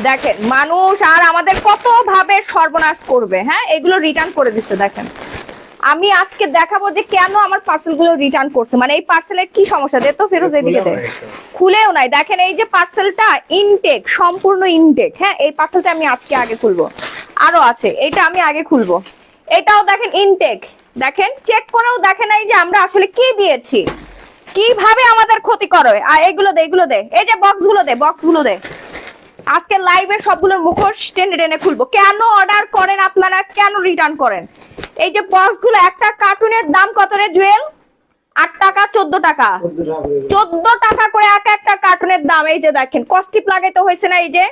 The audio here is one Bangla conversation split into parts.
দেখেন মানুষ আর আমাদের কত ভাবে সর্বনাশ করবে। হ্যাঁ, এগুলো রিটার্ন করে দিচ্ছে। দেখেন আমি আজকে দেখাবো যে কেন আমার পার্সেল গুলো রিটার্ন করছে, মানে এই পার্সেলের কি সমস্যা। দে তো ফেরত, এদিকে দে। খুলেও নাই। দেখেন এই যে পার্সেলটা ইনটেক, সম্পূর্ণ ইনটেক। হ্যাঁ, এই পার্সেলটা আমি আজকে আগে খুলবো, আরো আছে, এটা আমি আগে খুলবো। এটাও দেখেন ইনটেক। দেখেন চেক করেও দেখেন এই যে আমরা আসলে কি দিয়েছি, কিভাবে আমাদের ক্ষতি করে। আর এগুলো দে, এগুলো দে, এই যে বক্স গুলো দে, বক্স গুলো দে। আজকে লাইভে সবগুলোর মুখোশ টেনে টেনে খুলবো। কেন অর্ডার করেন আপনারা, কেন রিটার্ন করেন? এই যে বক্স গুলো, একটা কার্টুনের দাম কত রে জুয়েল? 8 টাকা, 14 টাকা, 14 টাকা করে এক একটা কার্টুনের দাম। এই যে দেখেন কস্টিপ লাগাইতে হয়েছে না, এই যে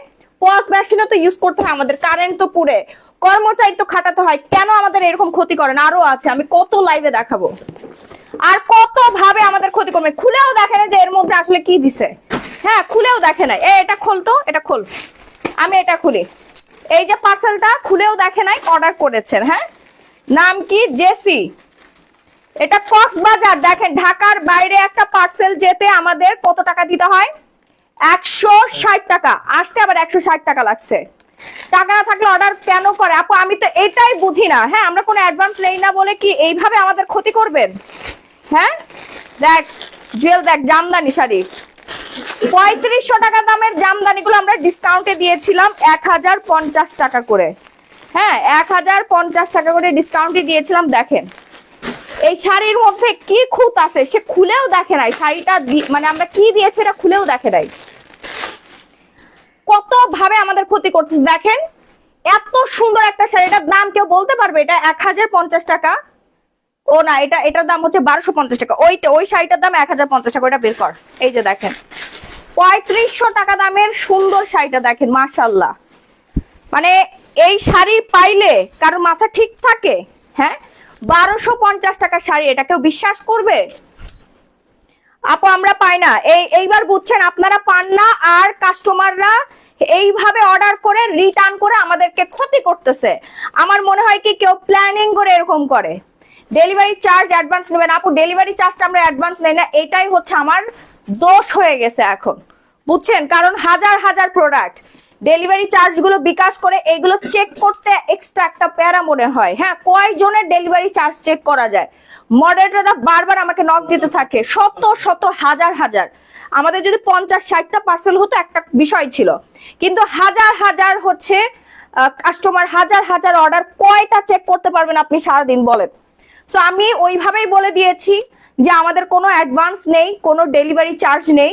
পজ মেশিনও তো ইউজ করতে হয় আমাদের, কারেন্ট তো পুরে, কর্মচারী তো খাটাতে হয়। কেন আমাদের এরকম ক্ষতি করেন? আরো আছে, আমি কত লাইভে দেখাবো আর কত ভাবে আমাদের ক্ষতি করবে। খুলেও দেখে না যে এর মধ্যে আসলে কি দিছে। হ্যাঁ, খুলেও দেখে নাই। এটা খোল তো, এটা খোল, আমি এটা খুলি। এই যে পার্সেলটা খুলেও দেখে নাই, অর্ডার করেছেন। হ্যাঁ, নাম কি? জেসি। এটা কক্সবাজার। দেখেন ঢাকার বাইরে একটা পার্সেল যেতে আমাদের কত টাকা দিতে হয়? 160 টাকা। আসতে আবার 160 টাকা লাগছে। টাকা না থাকলে অর্ডার কেন করে আপু? আমি তো এটাই বুঝি না। হ্যাঁ, আমরা কোনো অ্যাডভান্স নেই না বলে কি এইভাবে আমাদের ক্ষতি করবেন? হ্যাঁ, দেখ জুয়েল, দেখ জামদানি শাড়ি 3500 টাকা দামের জামদানি গুলো আমরা ডিসকাউন্টে দিয়েছিলাম 1050 টাকা করে। হ্যাঁ, 1050 টাকা করে ডিসকাউন্টে দিয়েছিলাম। দেখেন এই শাড়ির মধ্যে কি খুঁত আছে, সে খুলেও দেখে নাই। শাড়িটা মানে আমরা কি দিয়েছি এটা খুলেও দেখে নাই। কত ভাবে আমাদের ক্ষতি করতেছে। দেখেন এত সুন্দর একটা শাড়ি, এটার দাম কেউ বলতে পারবে? এটা 1050 টাকা। ও না, এটার দাম হচ্ছে 1250 টাকা। ওই শাড়িটার দাম 1050 টাকা। ওইটা বের কর। এই যে দেখেন 3500 টাকা দামের সুন্দর শাড়িটা দেখেন, মাশাআল্লাহ। মানে এই শাড়ি পাইলে কারোর মাথা ঠিক থাকে? হ্যাঁ, 1250 টাকার শাড়ি, এটা কেউ বিশ্বাস করবে? আপু আমরা পাই না। এইবার বুঝছেন, আপনারা পান না আর কাস্টমাররা এইভাবে অর্ডার করে রিটার্ন করে আমাদেরকে ক্ষতি করতেছে। আমার মনে হয় কি কেউ প্ল্যানিং করে এরকম করে। ডেলিভারি চার্জ অ্যাডভান্স নেবেন আপু, ডেলিভারি চার্জটা আমরা অ্যাডভান্স নেই না, এটাই হচ্ছে আমার দোষ হয়ে গেছে এখন, বুঝছেন? কারণ হাজার হাজার প্রোডাক্ট, ডেলিভারি চার্জ গুলো বিকাশ করে এগুলো চেক করতে এক্সট্রা একটা প্যারা মনে হয়। হ্যাঁ, কয়জনের ডেলিভারি চার্জ চেক করা যায়? মডারেটররা বারবার আমাকে নক দিতে থাকে, শত শত হাজার হাজার। আমাদের যদি 50-60টা পার্সেল হতো একটা বিষয় ছিল, কিন্তু হাজার হাজার হচ্ছে কাস্টমার, হাজার হাজার অর্ডার, কয়টা চেক করতে পারবেন আপনি সারাদিন বলেন? সো আমি ওইভাবেই বলে দিয়েছি যে আমাদের কোনো অ্যাডভান্স নেই, কোনো ডেলিভারি চার্জ নেই।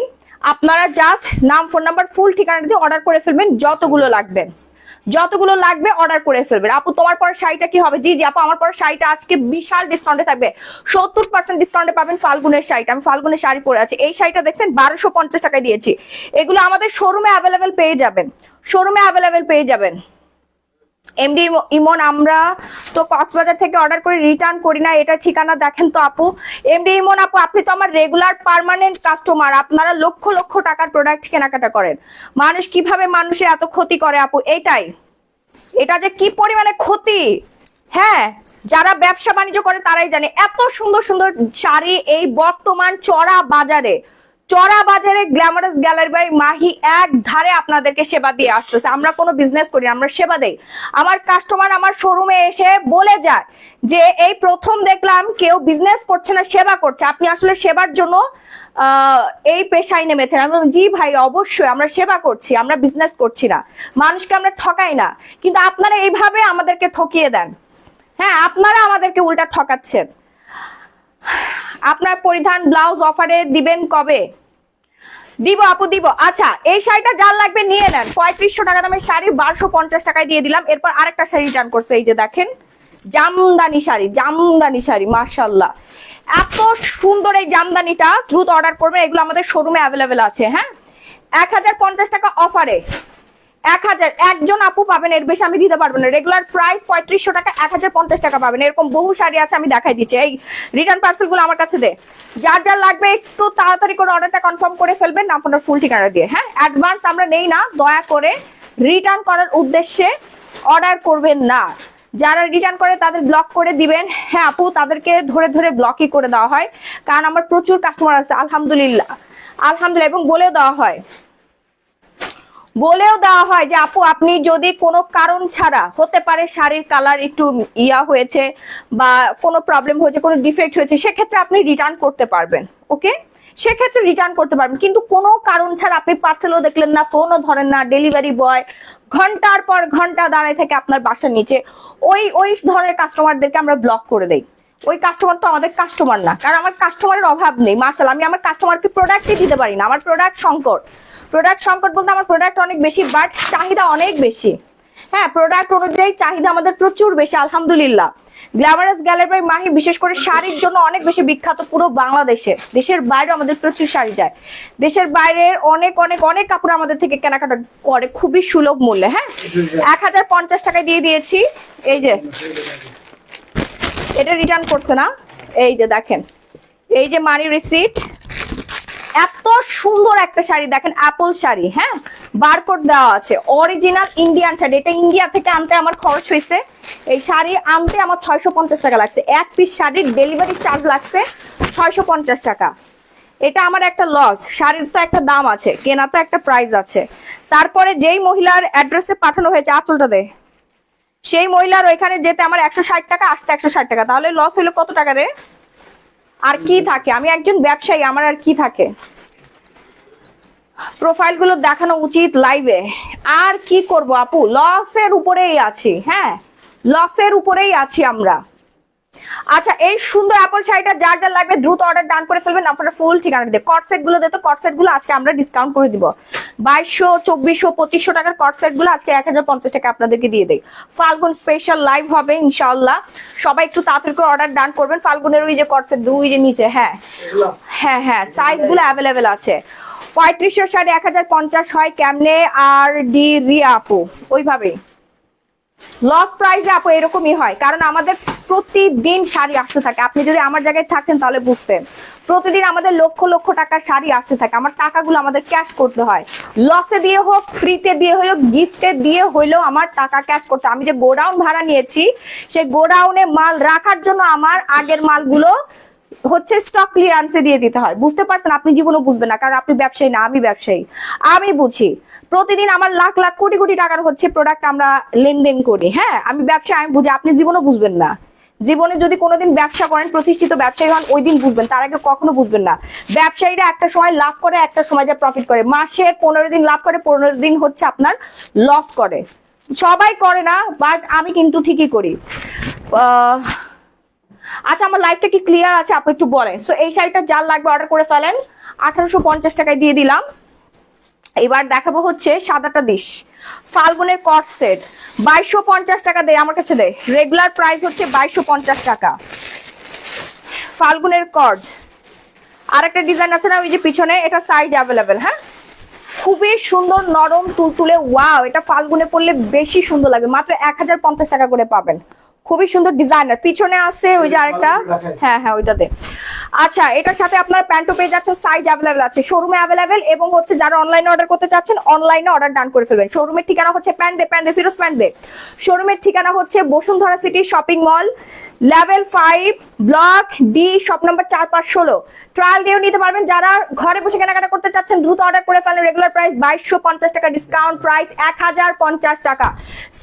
আপনারা জাস্ট নাম, ফোন নাম্বার, ফুল ঠিকানা দিয়ে অর্ডার করে ফেলবেন। যতগুলো লাগবে অর্ডার করে ফেলবেন। আপু তোমার পর শাড়িটা কি হবে? জি জি আপু, আমার পর শাড়িটা আজকে বিশাল ডিসকাউন্টে থাকবে, 70% ডিসকাউন্টে পাবেন ফাল্গুনের শাড়িটা। আমি ফাল্গুনের শাড়ি পরে আছি। এই শাড়িটা দেখছেন 1250 টাকায় দিয়েছি। এগুলো আমাদের শোরুমে অ্যাভেলেবেল পেয়ে যাবেন। এমডি ইমন, আমরা তো কক্সবাজার থেকে অর্ডার করে রিটার্ন করি না, এটা ঠিকানা দেখেন তো আপু। এমডি ইমন আপু, আপনি তো আমার রেগুলার পার্মানেন্ট কাস্টমার, আপনারা লক্ষ লক্ষ টাকার প্রোডাক্ট কেনাকাটা করেন। মানুষ কিভাবে মানুষের এত ক্ষতি করে আপু, এটা যে কি পরিমাণে ক্ষতি। হ্যাঁ, যারা ব্যবসা বাণিজ্য করে তারাই জানে। এত সুন্দর সুন্দর শাড়ি এই বর্তমান চড়া বাজারে গ্ল্যামারাস গ্যালারি বাই মাহি এক ধারে আপনাদেরকে সেবা দিয়ে আসতেছে। আমরা কোনো বিজনেস করি, আমরা সেবা দেই। আমার কাস্টমার আমার শোরুমে এসে বলে যায় যে এই প্রথম দেখলাম কেউ বিজনেস করছে না, সেবা করছে। আপনি আসলে সেবার জন্য এই পেশায় নেমেছেন? আমি বললাম জি ভাই, অবশ্যই আমরা সেবা করছি, আমরা বিজনেস করছি না, মানুষকে আমরা ঠকাই না। কিন্তু আপনারা এইভাবে আমাদেরকে ঠকিয়ে দেন। হ্যাঁ, আপনারা আমাদেরকে উল্টা ঠকাচ্ছেন। আপনার পরিধান ব্লাউজ অফারে দিবেন কবে? দিব আপু, দিব। আচ্ছা, এই শাড়িটা যার লাগবে নিয়ে নেন। 3500 টাকা দামের শাড়ি 1250 টাকায় দিয়ে দিলাম। এরপর আরেকটা শাড়ি রিটার্ন করছে। এই যে দেখেন জামদানি শাড়ি, মাশাআল্লাহ। এত সুন্দর এই জামদানিটা, দ্রুত অর্ডার করবেন। এগুলো আমাদের শোরুমে অ্যাভেলেবেল আছে। হ্যাঁ, 1050 টাকা অফারে 1000 একজন আপু পাবেন, এর বেশি আমি দিতে পারবো না। রেগুলার প্রাইস 3500 টাকা, 1050 টাকা পাবেন। এরকম বহু শাড়ি আছে, আমি দেখাই দিচ্ছি। এই রিটার্ন পার্সেল গুলো আমার কাছে দে। যার লাগবে একটু তাড়াতাড়ি করে অর্ডারটা কনফার্ম করে ফেলবেন, নাম ফোন ফুল ঠিকানা দিয়ে। হ্যাঁ, অ্যাডভান্স আমরা নেই না, দয়া করে রিটার্ন করার উদ্দেশ্যে অর্ডার করবেন না। যারা রিটার্ন করে তাদের ব্লক করে দিবেন। হ্যাঁ আপু, তাদেরকে ধরে ধরে ব্লকই করে দেওয়া হয়, কারণ আমার প্রচুর কাস্টমার আছে আলহামদুলিল্লাহ, এবং বলে দেওয়া হয় বলেও দেওয়া হয় যে আপু আপনি যদি কোনো কারণ ছাড়া, হতে পারে শাড়ির কালার একটু হয়েছে বা কোনো প্রবলেম হয়েছে, কোনো ডিফেক্ট হয়েছে, সেক্ষেত্রে আপনি রিটার্ন করতে পারবেন। ওকে, সেক্ষেত্রে রিটার্ন করতে পারবেন, কিন্তু কোনো কারণ ছাড়া আপনি পার্সেলও দেখলেন না, ফোনও ধরেন না, ডেলিভারি বয় ঘন্টার পর ঘন্টা দাঁড়ায় থাকে আপনার বাসার নিচে, ওই ধরনের কাস্টমারদেরকে আমরা ব্লক করে দেই। ওই কাস্টমার তো আমাদের কাস্টমার না, কারণ আমার কাস্টমারের অভাব নেই। মার্শাল্লাহ, আমি আমার কাস্টমারকে প্রোডাক্টই দিতে পারি না, আমার প্রোডাক্ট সংকট। প্রোডাক্ট সংকট বলতে আমার প্রোডাক্ট অনেক বেশি, বাট চাহিদা অনেক বেশি। হ্যাঁ, প্রোডাক্ট অনুযায়ী চাহিদা আমাদের প্রচুর বেশি, আলহামদুলিল্লাহ। গ্ল্যামারাস গ্যালারি বাই মাহি বিশেষ করে শাড়ির জন্য অনেক বেশি বিখ্যাত পুরো বাংলাদেশে। দেশের বাইরে আমাদের প্রচুর শাড়ি যায়, দেশের বাইরের অনেক অনেক অনেক কাপড় আমাদের থেকে কেনাকাটা করে খুবই সুলভ মূল্যে। হ্যাঁ, 1050 টাকায় দিয়ে দিয়েছি। এই যে এটা রিটার্ন করছে না, এই যে দেখেন, এই যে মানি রিসিট। এত সুন্দর একটা শাড়ি দেখেন, অ্যাপল শাড়ি। হ্যাঁ, বারকোড দেওয়া আছে, অরিজিনাল ইন্ডিয়ান শাড়ি। এটা ইন্ডিয়া থেকে আনতে আমার খরচ হয়েছে, এই শাড়ি আনতে আমার 650 টাকা লাগছে। এক পিস শাড়ির ডেলিভারি চার্জ লাগছে 650 টাকা। এটা আমার একটা লস। শাড়ির তো একটা দাম আছে, কেনা তো একটা প্রাইস আছে। তারপরে যেই মহিলার অ্যাড্রেসে পাঠানো হয়েছে, আঁচলটা দে, সেই মহিলার ওইখানে যেতে আমার 160 টাকা, আসতে 160 টাকা, তাহলে লস হলো কত টাকা রে? আর কি থাকে? আমি একজন ব্যবসায়ী, আমার আর কি থাকে? প্রোফাইল গুলো দেখানো উচিত লাইভে। আর কি করব আপু, লসের উপরেই আছি। হ্যাঁ, লসের উপরেই আছি আমরা। আচ্ছা, এই সুন্দর অ্যাপল শাড়িটা যার যার লাগবে দ্রুত অর্ডার ডান করে ফেলবেন। আপনারা ফুল ঠিকানা দিয়ে কটসেট গুলো দিতে, কটসেট গুলো আজকে আমরা ডিসকাউন্ট করে দিব। 2200, 2400, 2500 টাকার কটসেট গুলো আজকে 1050 টাকা আপনাদেরকে দিয়ে দেই। ফাল্গুন স্পেশাল লাইভ হবে ইনশাআল্লাহ, সবাই একটু তাড়াতাড়ি করে অর্ডার ডান করবেন। ফাল্গুনের ওই যে কটসেট দুই যে নিচে, হ্যাঁ হ্যাঁ হ্যাঁ, সাইজ গুলো অ্যাভেলেবেল আছে। 3500 শাড়ি 1050 হয় কেমনে? আর ডি রিয়া আপু ওইভাবেই লস প্রাইসে আপু এরকমই হয়, কারণ আমাদের প্রতিদিন শাড়ি আসতে থাকে। আপনি যদি আমার জায়গায় থাকতেন তাহলে বুঝতেন, প্রতিদিন আমাদের লক্ষ লক্ষ টাকার শাড়ি আসতে থাকে। আমার টাকাগুলো আমাদের ক্যাশ করতে হয়, লসে দিয়ে হোক, ফ্রিতে দিয়ে হইলো, গিফটে দিয়ে হইলেও আমার টাকা ক্যাশ করতে। আমি যে গোডাউন ভাড়া নিয়েছি, সেই গোডাউনে মাল রাখার জন্য আমার আগের মালগুলো হচ্ছে স্টক ক্লিয়ারেন্সে দিয়ে দিতে হয়। বুঝতে পারছেন? আপনি জীবনও বুঝবেন না, কারণ আপনি ব্যবসায়ী না, আমি ব্যবসায়ী, আমি বুঝি। প্রতিদিন আমার লাখ লাখ কোটি কোটি টাকার হচ্ছে প্রোডাক্ট আমরা লেনদেন করি। হ্যাঁ, আমি ব্যবসায়, আমি বুঝি, আপনি জীবনও বুঝবেন না। জীবনে যদি কোনোদিন ব্যবসা করেন, প্রতিষ্ঠিত ব্যবসায়ী হন, ওই দিন বুঝবেন, তার আগে কখনো বুঝবেন না। ব্যবসায়ীরা একটা সময় লাভ করে, একটা সময় যা প্রফিট করে। মাসে 15 দিন লাভ করে, 15 দিন হচ্ছে আপনার লস করে। সবাই করে না, বাট আমি কিন্তু ঠিকই করি। আচ্ছা, আমার লাইফটা কি ক্লিয়ার আছে আপু একটু বলেন। সো এই শাড়িটা যার লাগবে অর্ডার করে ফেলেন, 1850 টাকায় দিয়ে দিলাম। এবার দেখাবো হচ্ছে সাদাটা ডিশ, ফাল্গুনের কট সেট 2250 টাকা দেয় আমার কাছে, দেয় রেগুলার প্রাইস হচ্ছে 2250 টাকা। ফাল্গুনের কট আর একটা ডিজাইন আছে না ওই যে পিছনে, এটা সাইজ অ্যাভেলেবেল। হ্যাঁ, খুবই সুন্দর, নরম তুলতুলে, ওয়াও, এটা ফাল্গুনে পরলে বেশি সুন্দর লাগবে। মাত্র 1050 টাকা করে পাবেন। খুবই সুন্দর ডিজাইনার। পিছনে আছে ওই যে আরেকটা, হ্যাঁ হ্যাঁ ওইটাতে। আচ্ছা, এটার সাথে আপনার প্যান্টও পেয়ে যাচ্ছে, সাইজ অ্যাভেলেবেল আছে, শোরুমে অ্যাভেলেবেল। এবং হচ্ছে যারা অনলাইনে অর্ডার করতে চাচ্ছেন, অনলাইনে অর্ডার ডান করে ফেলবেন। শোরুমের ঠিকানা হচ্ছে ফিরোজ প্যান্ট দে। শোরুমের ঠিকানা হচ্ছে Bashundhara city shopping mall, level 5, block D, shop number 4516। Trial দিয়েও নিতে পারবেন। যারা ঘরে বসে কেনাকাটা করতে চাচ্ছেন দ্রুত অর্ডার করে ফেলেন। রেগুলার প্রাইস 2250 টাকা, ডিসকাউন্ট প্রাইস 1050 টাকা।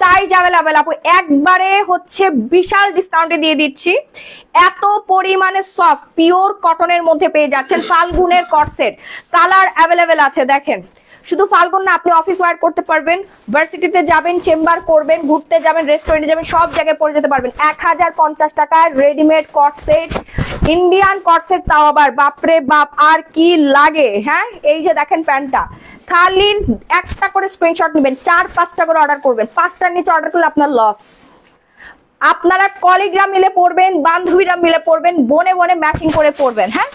সাইজ অ্যাভেলেবেল আপু, একবারে হচ্ছে বিশাল ডিসকাউন্টে দিয়ে দিচ্ছি। এত পরিমাণে সফট পিওর কটনের মধ্যে পেয়ে যাচ্ছেন ফাল্গুনের কট সেট। কালার অ্যাভেলেবেল আছে, দেখেন। শুধু ফাল্গুন না, আপনি অফিস ওয়ার করতে পারবেন, ভার্সিটিতে যাবেন, চেম্বার করবেন, ঘুরতে যাবেন, রেস্টুরেন্টে যাবেন, সব জায়গায় পরে যেতে পারবেন। 1050 টাকায় রেডিমেড কট সেট, ইন্ডিয়ান কট সেট, তাও আবার বাপরে বাপ, আর কি লাগে। হ্যাঁ, এই যে দেখেন প্যান্টটা, খালি একটা করে স্ক্রিনশট নেবেন, 4-5টা করে অর্ডার করবেন। 5টার নিচে অর্ডার করলে আপনার লস। আপনারা কলিগরা মিলে পড়বেন, বান্ধবীরা মিলে পড়বেন, বনে বনে ম্যাচিং করে পড়বেন। হ্যাঁ,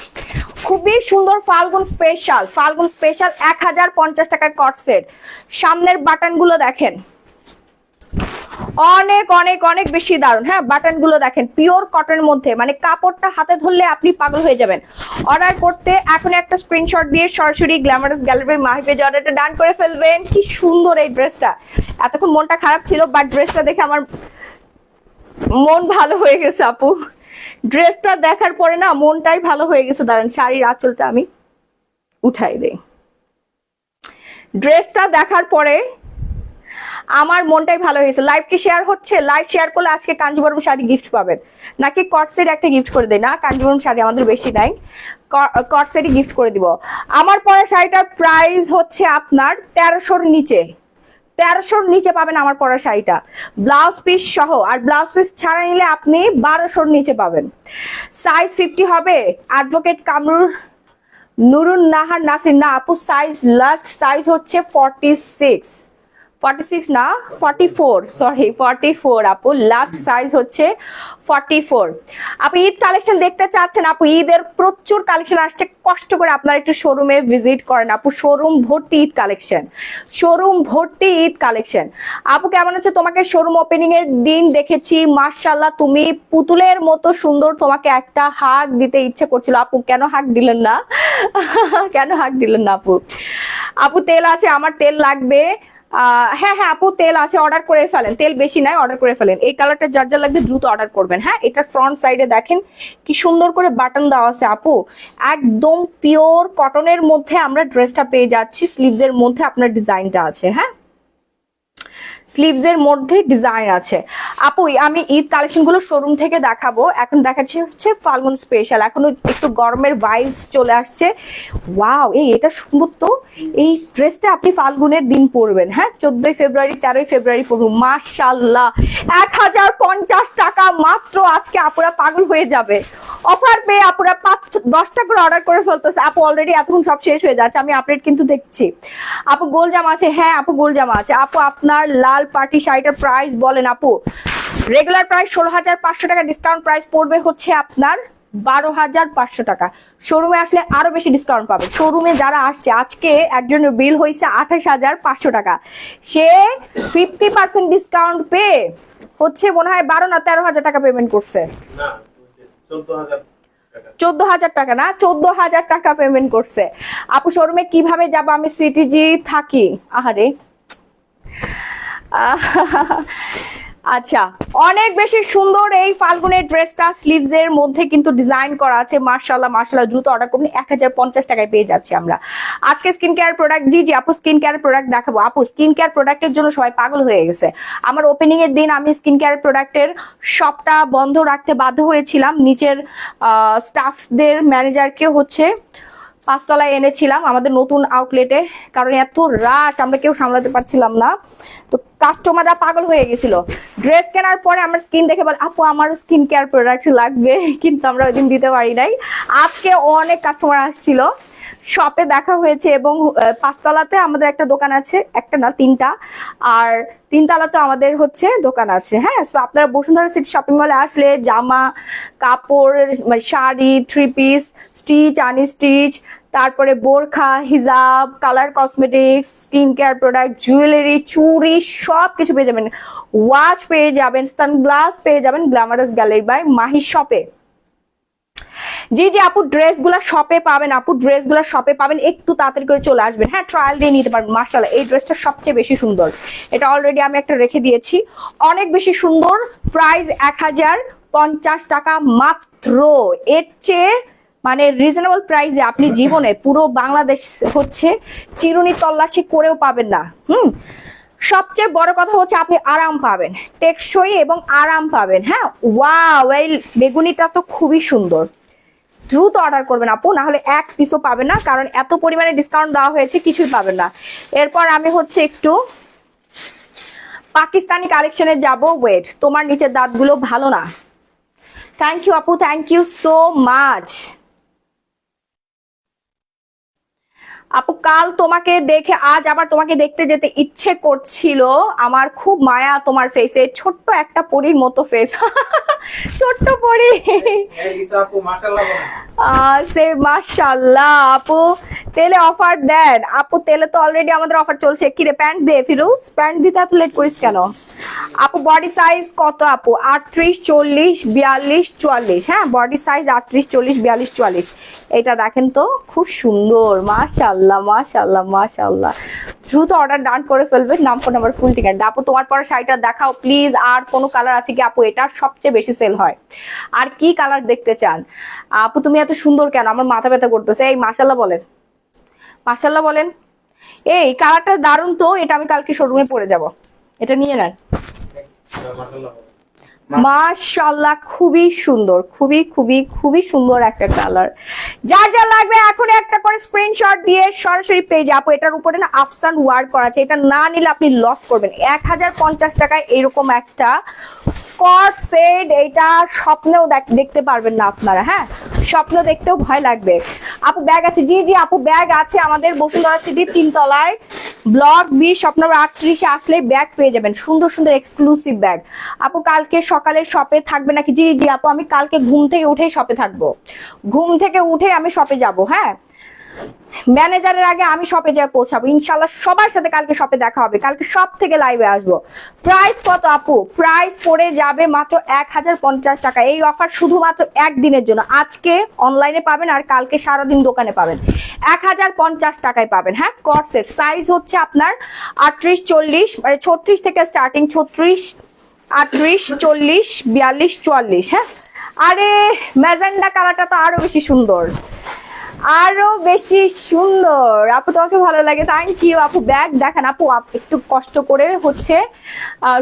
খুবই সুন্দর ফাল্গুন স্পেশাল, 1050 টাকার কট সেট। সামনের বাটন গুলো দেখেন, অনেক অনেক অনেক বেশি দারুণ। হ্যাঁ, বাটন গুলো দেখেন, পিওর কটনের মধ্যে, মানে কাপড়টা হাতে ধরলে আপনি পাগল হয়ে যাবেন। অর্ডার করতে এখন একটা স্ক্রিনশট দিয়ে সরাসরি গ্ল্যামারাস গ্যালারি মাহি পেজে অর্ডারটা ডান করে ফেলবেন। কি সুন্দর এই ড্রেসটা। এতক্ষণ মনটা খারাপ ছিল, বাট ড্রেসটা দেখে আমার মন ভালো হয়ে গেছে আপু। ড্রেসটা দেখার পরে না মনটাই ভালো হয়ে গেছে। দাঁড়ান, শাড়ির আঁচলটা আমি উঠাই দেই। ড্রেসটা দেখার পরে আমার মনটাই ভালো হয়েছে। লাইভ কি শেয়ার হচ্ছে? লাইভ শেয়ার করলে আজকে কাঞ্জিবরম শাড়ি গিফট পাবেন, নাকি কটসের একটা গিফট করে দেয়? না, কাঞ্জিবরম শাড়ি আমাদের বেশি নাই, কটসেরই গিফট করে দিব। আমার পরা শাড়িটার প্রাইস হচ্ছে আপনার 1300-র নিচে, 1300-র নিচে পাবেন আমার পরা শাড়িটা, ব্লাউজ পিস সহ। আর ব্লাউজ পিস ছাড়া নিলে আপনি 1200-র নিচে পাবেন। সাইজ 50 হবে। অ্যাডভোকেট কামরুল নুরুন নাহার নাসির, না আপু সাইজ লাস্ট সাইজ হচ্ছে 46, 46 না 44, সরি 44 আপু, লাস্ট সাইজ হচ্ছে 44। আপু ঈদ কালেকশন দেখতে চাচ্ছেন? আপু ঈদের প্রচুর কালেকশন আসছে, কষ্ট করে আপনারা একটু শোরুমে ভিজিট করেন আপু। শোরুম ভর্তি ঈদ কালেকশন, শোরুম ভর্তি ঈদ কালেকশন। আপু কেমন আছে? তোমাকে শোরুম ওপেনিং এর দিন দেখেছি, মাশাআল্লাহ তুমি পুতুলের মতো সুন্দর, তোমাকে একটা হাগ দিতে ইচ্ছে করছিল আপু, কেন হাগ দিলেন না? কেন হাগ দিলেন না আপু? আপু তেল আছে? আমার তেল লাগবে। হ্যাঁ হ্যাঁ আপু তেল আছে, অর্ডার করে ফেলেন, তেল বেশি নাই, অর্ডার করে ফেলেন। এই কালারটা যার যার লাগবে দ্রুত অর্ডার করবেন। হ্যাঁ, এটা ফ্রন্ট সাইডে দেখেন কি সুন্দর করে বাটন দেওয়া আছে আপু, একদম পিওর কটনের মধ্যে আমরা ড্রেসটা পেয়ে যাচ্ছি। স্লিভস এর মধ্যে আপনার ডিজাইনটা আছে, হ্যাঁ স্লিভস এর মধ্যে ডিজাইন আছে। আপু আমি ঈদ কালেকশন গুলো শোরুম থেকে দেখাবো, এখন দেখাচ্ছি হচ্ছে ফাল্গুন স্পেশাল। এখনো একটু গরমের ভাইবস চলে আসছে। ওয়াও, এটা সুন্দর তো। এই ড্রেসটা আপনি ফাল্গুনের দিন পরবেন, হ্যাঁ 14 ফেব্রুয়ারি 13 ফেব্রুয়ারি পরবেন। মাশাআল্লাহ 1050 টাকা মাত্র। আজকে আপুরা পাগল হয়ে যাবে, অফার পেয়ে আপুরা 5-10টা করে অর্ডার করে ফেলতেছে। আপু অলরেডি এতক্ষণ সব শেষ হয়ে যাচ্ছে, আমি আপডেট কিন্তু দেখছি। আপু গোল জামা আছে? হ্যাঁ আপু গোল জামা আছে। আপু আপনার লাল পার্টি শাড়িটার প্রাইস বলেন আপু। রেগুলার প্রাইস 16,500 টাকা, ডিসকাউন্ট প্রাইস পড়বে হচ্ছে আপনার 12,500 টাকা। শোরুমে আসলে আরো বেশি ডিসকাউন্ট পাবে। শোরুমে যারা আসছে, আজকে একজনের বিল হয়েছে 28,500 টাকা, সে 50% ডিসকাউন্ট পেয়ে হচ্ছে মনে হয় 12 না 13,000 টাকা পেমেন্ট করছে। 14,000 টাকা না, 14,000 টাকা পেমেন্ট করছে। আপু শোরুমে কিভাবে যাব? আমি সিটিজি থাকি। আহারে আচ্ছা, অনেক বেশি সুন্দর এই ফাল্গুনের ড্রেসটা, স্লিভস এর মধ্যে কিন্তু ডিজাইন করা আছে। মাশাআল্লাহ মাশাআল্লাহ, দ্রুত অর্ডার করুন, 1050 টাকায় পেয়ে যাচ্ছি আমরা আজকে। স্কিন কেয়ার প্রোডাক্ট, জি জি আপু স্কিন কেয়ার প্রোডাক্ট দেখাবো। আপু স্কিন কেয়ার প্রোডাক্টের জন্য সবাই পাগল হয়ে গেছে। আমার ওপেনিং এর দিন আমি স্কিন কেয়ার প্রোডাক্টের শপটা বন্ধ রাখতে বাধ্য হয়েছিলাম, নিচের স্টাফদের ম্যানেজারকে হচ্ছে 5 তলায় এনেছিলাম আমাদের নতুন আউটলেটে, কারণ এত রাশ আমরা কেউ সামলাতে পারছিলাম না। তো কাস্টমাররা পাগল হয়ে গেছিল। ড্রেস কেনার পরে আমার স্কিন দেখে বলে আপু আমার স্কিন কেয়ার প্রোডাক্ট লাগবে, কিন্তু আমরা ওই দিন দিতে পারি নাই। আজকে অনেক কাস্টমার আসছিল, শপে দেখা হয়েছে। এবং 5 তলাতে আমাদের একটা দোকান আছে, একটা না 3টা, আর 3 তলাতে আমাদের হচ্ছে দোকান আছে। হ্যাঁ, সো আপনারা বসুন্ধরা সিটি শপিং মলে আসলে জামা কাপড়, মানে শাড়ি, 3 পিস, স্টিচ আনস্টিচ, তারপরে বোরখা, হিজাব, colour cosmetics, skin care product, jewellery, চুড়ি সব কিছু পেয়ে যাবেন। ওয়াচ পেয়ে যাবেন, সানগ্লাস পেয়ে যাবেন গ্ল্যামারাস গ্যালারি বাই মাহি শপে। জি জি আপু ড্রেসগুলো শপে পাবেন, আপু ড্রেসগুলো শপে পাবেন, একটু তাড়াতাড়ি করে চলে আসবেন। হ্যাঁ, ট্রায়াল দিয়ে নিতে পারবেন। মাশাআল্লাহ এই ড্রেসটা সবচেয়ে বেশি সুন্দর, এটা অলরেডি আমি একটা রেখে দিয়েছি, অনেক বেশি সুন্দর। প্রাইস 1050 টাকা মাত্র। এর চেয়ে মানে রিজনেবল প্রাইসে আপনি জীবনে পুরো বাংলাদেশ হচ্ছে চিরুনি তল্লাশি করেও পাবেন না। সবচেয়ে বড় কথা হচ্ছে আপনি আরাম পাবেন, টেকসই এবং আরাম পাবেন। হ্যাঁ, ওয়াও এই বেগুনিটা তো খুবই সুন্দর। দ্রুত অর্ডার করবেন আপু, না হলে এক পিসও পাবেন না, কারণ এত পরিমাণে ডিসকাউন্ট দেওয়া হয়েছে, কিছুই পাবেন না। এরপর আমি হচ্ছে একটু পাকিস্তানি কালেকশনে যাব। ওয়েট, তোমার নিচের দাঁতগুলো ভালো না। থ্যাংক ইউ আপু, থ্যাংক ইউ সো মাচ। আপু কাল তোমাকে দেখে আজ আবার তোমাকে দেখতে যেতে ইচ্ছে করছিল। আমার খুব মায়া তোমার ফেসে, ছোট্ট একটা পরীর মতো ফেস। ছোট্ট পরী। সে মাশাআল্লাহ। আপু তেলে অফার দেন? আপু তেলে তো অলরেডি আমাদের অফার চলছে। কি রে প্যান্ট দে ফিরোজ, প্যান্ট দিতে এত লেট করিস কেন? আপু বডি সাইজ কত আপু? 38, 40, 42, 44। হ্যাঁ, বডি সাইজ 38, 40, 42, 44। এটা দেখেন তো খুব সুন্দর। মাশাআল্লাহ মাশাআল্লাহ মাশাআল্লাহ। দ্রুত অর্ডার ডান করে ফেলবেন, নাম ফোন নাম্বার ফুল ঠিকানা। আপু তোমার পরে শাড়িটা দেখাও প্লিজ। আর কোনো কালার আছে কি আপু? এটা সবচেয়ে বেশি সেল হয়। আর কি কালার দেখতে চান? আপু তুমি এত সুন্দর কেন? আমার মাথা ব্যথা করতেছে। এই মাশাআল্লাহ বলেন, মাশাআল্লাহ বলেন। এই কালারটা দারুণ তো, এটা আমি কালকে শোরুমে পরে যাব, এটা নিয়ে নেন। মাশাআল্লাহ, খুবই সুন্দর, খুবই খুবই খুবই সুন্দর একটা কালার। যার যা লাগবে এখন একটা করে স্ক্রিনশট দিয়ে সরাসরি পেজে, আপু এটার উপরে না আফসান ওয়ার্ক করা আছে, এটা না নিলে আপনি লস করবেন। 1050 টাকায় এরকম একটা কট সেট, এটা স্বপ্নেও দেখতে পারবেন না আপনারা। হ্যাঁ, স্বপ্ন দেখতেও ভয় লাগবে। আপু ব্যাগ আছে? জি জি আপু, ব্যাগ আছে আমাদের বসুন্ধরা সিটি 3 তলায়, ব্লক 20 শপ নম্বর 38-এ আসলে ব্যাগ পেয়ে যাবেন, সুন্দর সুন্দর এক্সক্লুসিভ ব্যাগ। আপু কালকে সকালে শপে থাকবে নাকি? জি জি আপু, আমি কালকে ঘুম থেকে উঠেই শপে থাকবো, ঘুম থেকে উঠে আমি শপে যাব। হ্যাঁ, ম্যানেজারের আগে আমি শপে যাই পৌঁছাবো ইনশাল্লাহ। সবার সাথে কালকে শপে দেখা হবে, কালকে সব থেকে লাইভে আসবো। প্রাইস কত আপু? প্রাইস পড়ে যাবে মাত্র 1050 টাকা। এই অফার শুধুমাত্র একদিনের জন্য, আজকে অনলাইনে পাবেন আর কালকে সারাদিন দোকানে পাবেন, 1050 টাকায় পাবেন। হ্যাঁ, কটসেট সাইজ হচ্ছে আপনার 38-40, মানে 36 থেকে স্টার্টিং, 36, 38, 40, 42, 44। হ্যাঁ, আরে ম্যাজেন্ডা কালারটা তো আরো বেশি সুন্দর, আরো বেশি সুন্দর। আপু তোমাকে ভালো লাগে, থ্যাংক ইউ আপু। ব্যাগ দেখান আপু, একটু কষ্ট করে হচ্ছে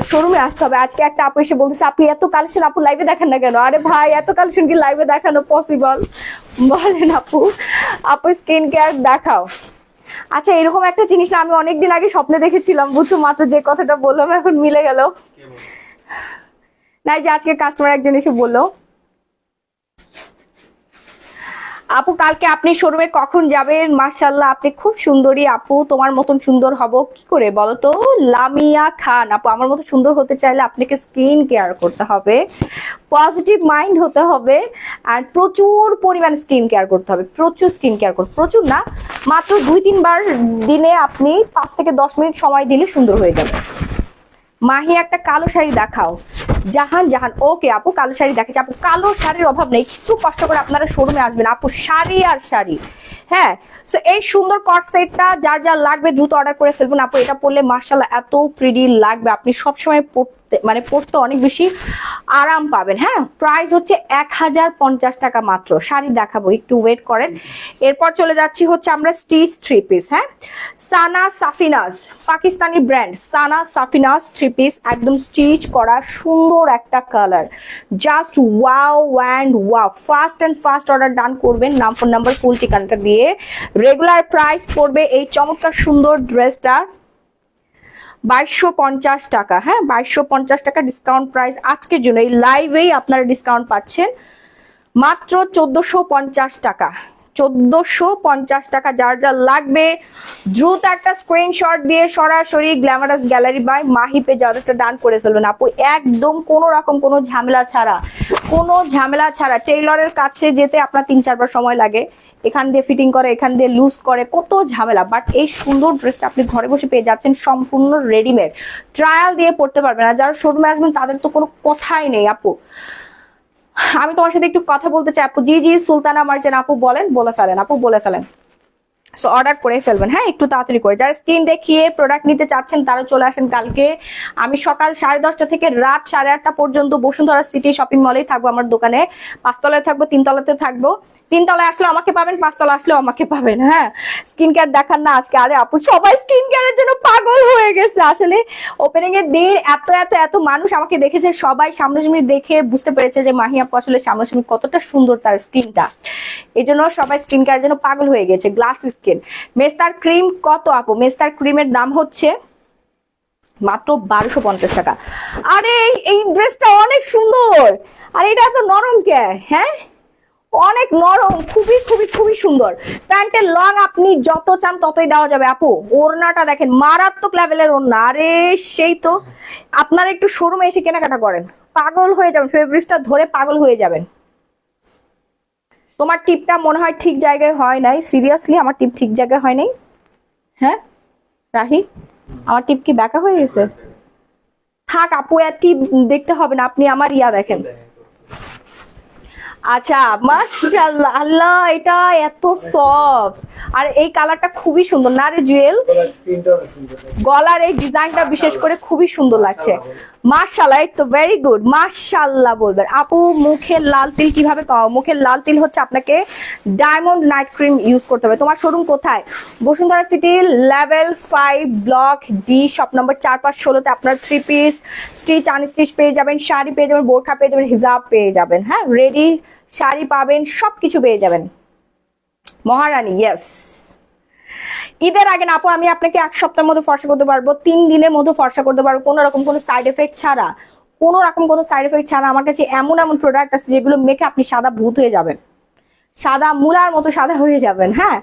শোরুমে আসতে হবে। আজকে একটা আপু এসে বলতেছে আপু এত কালেকশন আপু লাইভে দেখান না কেন? আরে ভাই, এত কালেকশন কি লাইভে দেখানো পসিবল? বলেন আপু। আপু স্কিন কেয়ার দেখাও। আচ্ছা, এরকম একটা জিনিস না আমি অনেকদিন আগে স্বপ্নে দেখেছিলাম, বুঝছো, মাত্র যে কথাটা বললাম এখন মিলে গেল। না, যে আজকে কাস্টমার একজন এসে বললো। আপু কালকে আপনি শোরুমে কখন যাবেন? মাশাআল্লাহ, আপনি খুব সুন্দরী আপু, তোমার মতন সুন্দর হব কি করে বলো তো? লামিয়া খান আপু, আমার মতো সুন্দর হতে চাইলে আপনাকে স্কিন কেয়ার করতে হবে, পজিটিভ মাইন্ড হতে হবে, আর প্রচুর পরিমাণ স্কিন কেয়ার করতে হবে। প্রচুর স্কিন কেয়ার করতে, প্রচুর না, মাত্র 2-3 বার দিনে আপনি 5 থেকে 10 মিনিট সময় দিলে সুন্দর হয়ে যাবে। মাহি একটা কালো শাড়ি দেখাও। জাহান, জাহান ওকে আপু, কালো শাড়ি দেখাচ্ছি আপু। কালো শাড়ির অভাব নেই, একটু কষ্ট করে আপনারা শোরুমে আসবেন আপু, শাড়ি আর শাড়ি। হ্যাঁ, সো এই সুন্দর কট সেটটা যার যার লাগবে দ্রুত অর্ডার করে ফেলবেন আপু। এটা পরলে মাশাআল্লাহ এত প্রিটি লাগবে, আপনি সবসময় পরতে অনেক বেশি আরাম পাবেন। হ্যাঁ, প্রাইস হচ্ছে 1050 টাকা মাত্র। শাড়ি দেখাবো, একটু ওয়েট করেন। এরপর চলে যাচ্ছি হচ্ছে আমরা স্টিচ 3 পিস। হ্যাঁ, সানা সাফিনাজ, পাকিস্তানি ব্র্যান্ড সানা সাফিনাজ 3 পিস, একদম স্টিচ করা, সুন্দর একটা colour, just wow and wow. First order ডান করবেন, নাম ফোন নাম্বার ফুল ঠিকানাটা দিয়ে। রেগুলার প্রাইস পড়বে এই চমৎকার সুন্দর ড্রেসটা 2250 টাকা। হ্যাঁ, 2250 টাকা ডিসকাউন্ট প্রাইস আজকের জন্য, এই লাইভেই আপনারা ডিসকাউন্ট পাচ্ছেন মাত্র 1450 টাকা। 1450 টাকা। যার যা লাগবে দ্রুত একটা স্ক্রিনশট দিয়ে সরাসরি গ্ল্যামারাস গ্যালারি বাই মাহি পেজে অর্ডারটা ডান করে ফেলবেন আপু, একদম কোনো রকম কোনো ঝামেলা ছাড়া। টেইলরের কাছে যেতে আপনার 3-4 বার সময় লাগে, এখান দিয়ে ফিটিং করে, এখান দিয়ে লুজ করে, কত ঝামেলা। বাট এই সুন্দর ড্রেসটা আপনি ঘরে বসে পেয়ে যাচ্ছেন সম্পূর্ণ রেডিমেড, ট্রায়াল দিয়ে পড়তে পারবেন। আর যারা শোরুমে আসবেন তাদের তো কোনো কথাই নেই আপু। আমি তোমার সাথে একটু কথা বলতে চাই আপু। জি জি সুলতানা মার্জান আপু, বলেন, বলে ফেলেন আপু, বলে ফেলেন। সো অর্ডার করে ফেলবেন, হ্যাঁ, একটু তাড়াতাড়ি করে। যারা স্ক্রিন দেখিয়ে প্রোডাক্ট নিতে চাচ্ছেন তারা চলে আসেন কালকে। আমি সকাল 10:30 থেকে রাত 8:30 পর্যন্ত বসুন্ধরা সিটি শপিং মলেই থাকবো, আমার দোকানে 5 তলায় থাকবো, 3 তলাতে থাকবো। 3 তলায় আসলে আমাকে পাবেন, 5 তলা আসলেও আমাকে পাবেন। হ্যাঁ, স্কিন কেয়ার দেখান না আজকে? আরে আপু সবাই স্কিন কেয়ারের জন্য পাগল হয়ে গেছে। আসলে ওপেনিং এর দিন এত মানুষ আমাকে দেখেছে, সবাই সামনাসামনি দেখে বুঝতে পেরেছে যে মাহি আপু আসলে সামনাসামনি কতটা সুন্দর তার স্কিনটা, এই জন্য সবাই স্কিন কেয়ারের জন্য পাগল হয়ে গেছে। Glass skin. মেস্তার ক্রিম কত আপু? মেস্তার ক্রিমের দাম হচ্ছে মাত্র 1250 টাকা। আরে এই ড্রেসটা অনেক সুন্দর, আর এটা তো নরম কে? হ্যাঁ, অনেক নরম, খুবই খুবই খুবই সুন্দর। প্যান্টের লং আপনি যত চান ততই দেওয়া যাবে আপু। ওড়নাটা দেখেন, মারাত্মক লেভেলের ওড়না। আরে সেই তো, আপনারা একটু শোরুমে এসে কেনাকাটা করেন, পাগল হয়ে যাবেন, ফেব্রিক্সটা ধরে পাগল হয়ে যাবেন। তোমার টিপটা মনে হয় ঠিক জায়গায় হয় নাই, সিরিয়াসলি আমার টিপ ঠিক জায়গায় হয় নাই। হ্যাঁ রাহি, আমার টিপ কি ব্যাকা হয়ে গেছে? থাক আপু, আর টিপ দেখতে হবে না, আপনি আমার ইয়া দেখেন। আচ্ছা, মাশাআল্লাহ, আল্লাহ এটা এত সফট। আর এই কালারটা খুবই সুন্দর না রে জুয়েল, গলার এই ডিজাইনটা বিশেষ করে খুবই সুন্দর লাগছে। মাশাআল্লাহ, এই তো ভেরি গুড, মাশাআল্লাহ বলবেন। আপু মুখের লাল তিল কিভাবে কমাবো? মুখের লাল তিল হচ্ছে আপনাকে ডায়মন্ড নাইট ক্রিম ইউজ করতে হবে। তোমার শোরুম কোথায়? Bashundhara city level 5 block D shop number 4-5-16 তে আপনার 3 পিস স্টিচ আনস্টিচ পেয়ে যাবেন, শাড়ি পেয়ে যাবেন, বোরখা পেয়ে যাবেন, হিজাব পেয়ে যাবেন, হ্যাঁ রেডি শাড়ি পাবেন, সবকিছু পেয়ে যাবেন। মহারানী ইয়েস। ঈদের আগে না আপু আমি আপনাকে 1 সপ্তাহের মধ্যে ফর্সা করতে পারবো, 3 দিনের মধ্যে ফর্সা করতে পারবো, কোনো রকম কোনো সাইড এফেক্ট ছাড়া, কোনো রকম কোনো সাইড এফেক্ট ছাড়া। আমার কাছে এমন এমন প্রোডাক্ট আছে যেগুলো মেখে আপনি সাদা ভূত হয়ে যাবেন, সাদা মূলার মতো সাদা হয়ে যাবেন, হ্যাঁ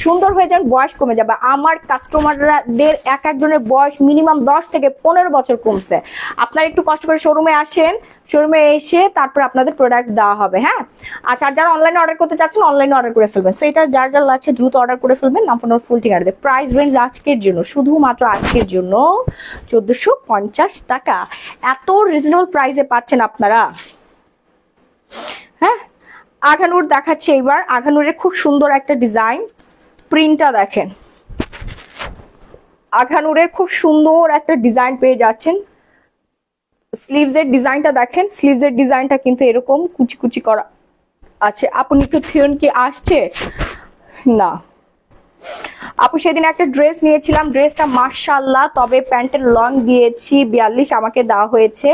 সুন্দর হয়ে যাবেন, বয়স কমে যাবে। আমার কাস্টমারদের এক একজনের বয়স মিনিমাম 10 থেকে 15 বছর কমছে। আপনারা একটু কষ্ট করে শোরুমে আসেন, শোরুমে এসে তারপর আপনাদের প্রোডাক্ট দেওয়া হবে, হ্যাঁ। আচ্ছা, যারা অনলাইনে অর্ডার করতে চাচ্ছেন অনলাইনে অর্ডার করে ফেলবেন। সো এটা যার যার লাগছে দ্রুত অর্ডার করে ফেলবেন, নাম ফোন ফুল ঠিকানা দেবে। প্রাইস রেঞ্জ আজকের জন্য, শুধুমাত্র আজকের জন্য 1450 টাকা। এত রিজনেবল প্রাইসে পাচ্ছেন আপনারা, হ্যাঁ। আঘানুর দেখাচ্ছে এবার, আঘানুরের খুব সুন্দর একটা ডিজাইন, প্রিন্টটা দেখেন, আঘানুরের খুব সুন্দর একটা ডিজাইন পেয়ে যাচ্ছেন। স্লিভসের ডিজাইনটা দেখেন, স্লিভসের ডিজাইনটা কিন্তু এরকম কুচি কুচি করা আছে। আপু নিকু থিয়ন কি আসছে? না আপু, সেদিন একটা ড্রেস নিয়েছিলাম, ড্রেসটা মাশাআল্লাহ, তবে প্যান্টের লং দিয়েছি 42, আমাকে দেওয়া হয়েছে